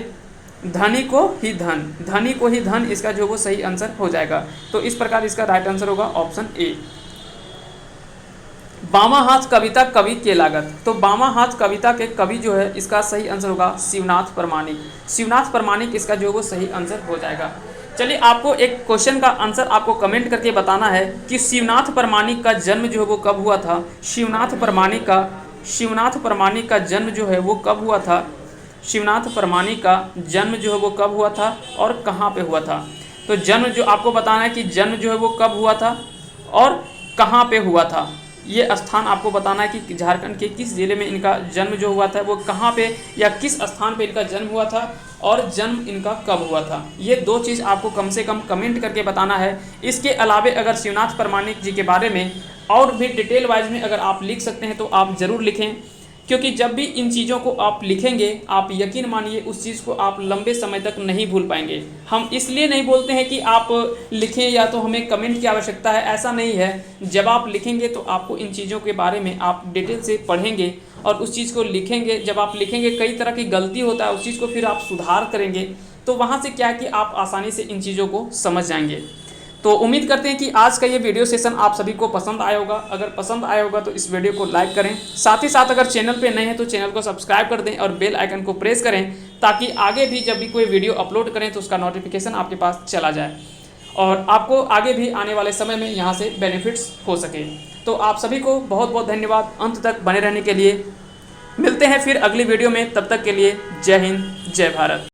धनी को ही धन, धनी को ही धन, इसका जो वो सही आंसर हो जाएगा। तो इस प्रकार इसका राइट आंसर होगा ऑप्शन ए। बामा हाथ कविता कवि के लागत? तो बामा हाथ कविता के कवि जो है इसका सही आंसर होगा शिवनाथ प्रमाणिक। शिवनाथ प्रमाणिक इसका जो वो सही आंसर हो जाएगा। चलिए आपको एक क्वेश्चन का आंसर आपको कमेंट करके बताना है कि शिवनाथ प्रमाणिक का जन्म जो है वो कब हुआ था? शिवनाथ प्रमाणिक का जन्म जो है वो कब हुआ था? शिवनाथ प्रमाणिक का जन्म जो है वो कब हुआ था और कहाँ पे हुआ था? तो जन्म जो आपको बताना है कि जन्म जो है वो कब हुआ था और कहाँ पे हुआ था, ये स्थान आपको बताना है कि झारखंड के किस ज़िले में इनका जन्म जो हुआ था वो कहाँ पे या किस स्थान पे इनका जन्म हुआ था और जन्म इनका कब हुआ था। ये 2 चीज़ आपको कम से कम कमेंट करके बताना है। इसके अलावे अगर शिवनाथ प्रमाणिक जी के बारे में और भी डिटेल वाइज में अगर आप लिख सकते हैं तो आप ज़रूर लिखें, क्योंकि जब भी इन चीज़ों को आप लिखेंगे आप यकीन मानिए उस चीज़ को आप लंबे समय तक नहीं भूल पाएंगे। हम इसलिए नहीं बोलते हैं कि आप लिखें या तो हमें कमेंट की आवश्यकता है, ऐसा नहीं है। जब आप लिखेंगे तो आपको इन चीज़ों के बारे में आप डिटेल से पढ़ेंगे और उस चीज़ को लिखेंगे। जब आप लिखेंगे कई तरह की गलती होता है, उस चीज़ को फिर आप सुधार करेंगे, तो वहाँ से क्या है कि आप आसानी से इन चीज़ों को समझ जाएंगे। तो उम्मीद करते हैं कि आज का ये वीडियो सेशन आप सभी को पसंद आया होगा। अगर पसंद आया होगा तो इस वीडियो को लाइक करें, साथ ही साथ अगर चैनल पे नए हैं तो चैनल को सब्सक्राइब कर दें और बेल आइकन को प्रेस करें, ताकि आगे भी जब भी कोई वीडियो अपलोड करें तो उसका नोटिफिकेशन आपके पास चला जाए और आपको आगे भी आने वाले समय में यहाँ से बेनिफिट्स हो सके। तो आप सभी को बहुत बहुत धन्यवाद अंत तक बने रहने के लिए। मिलते हैं फिर अगली वीडियो में, तब तक के लिए जय हिंद जय भारत।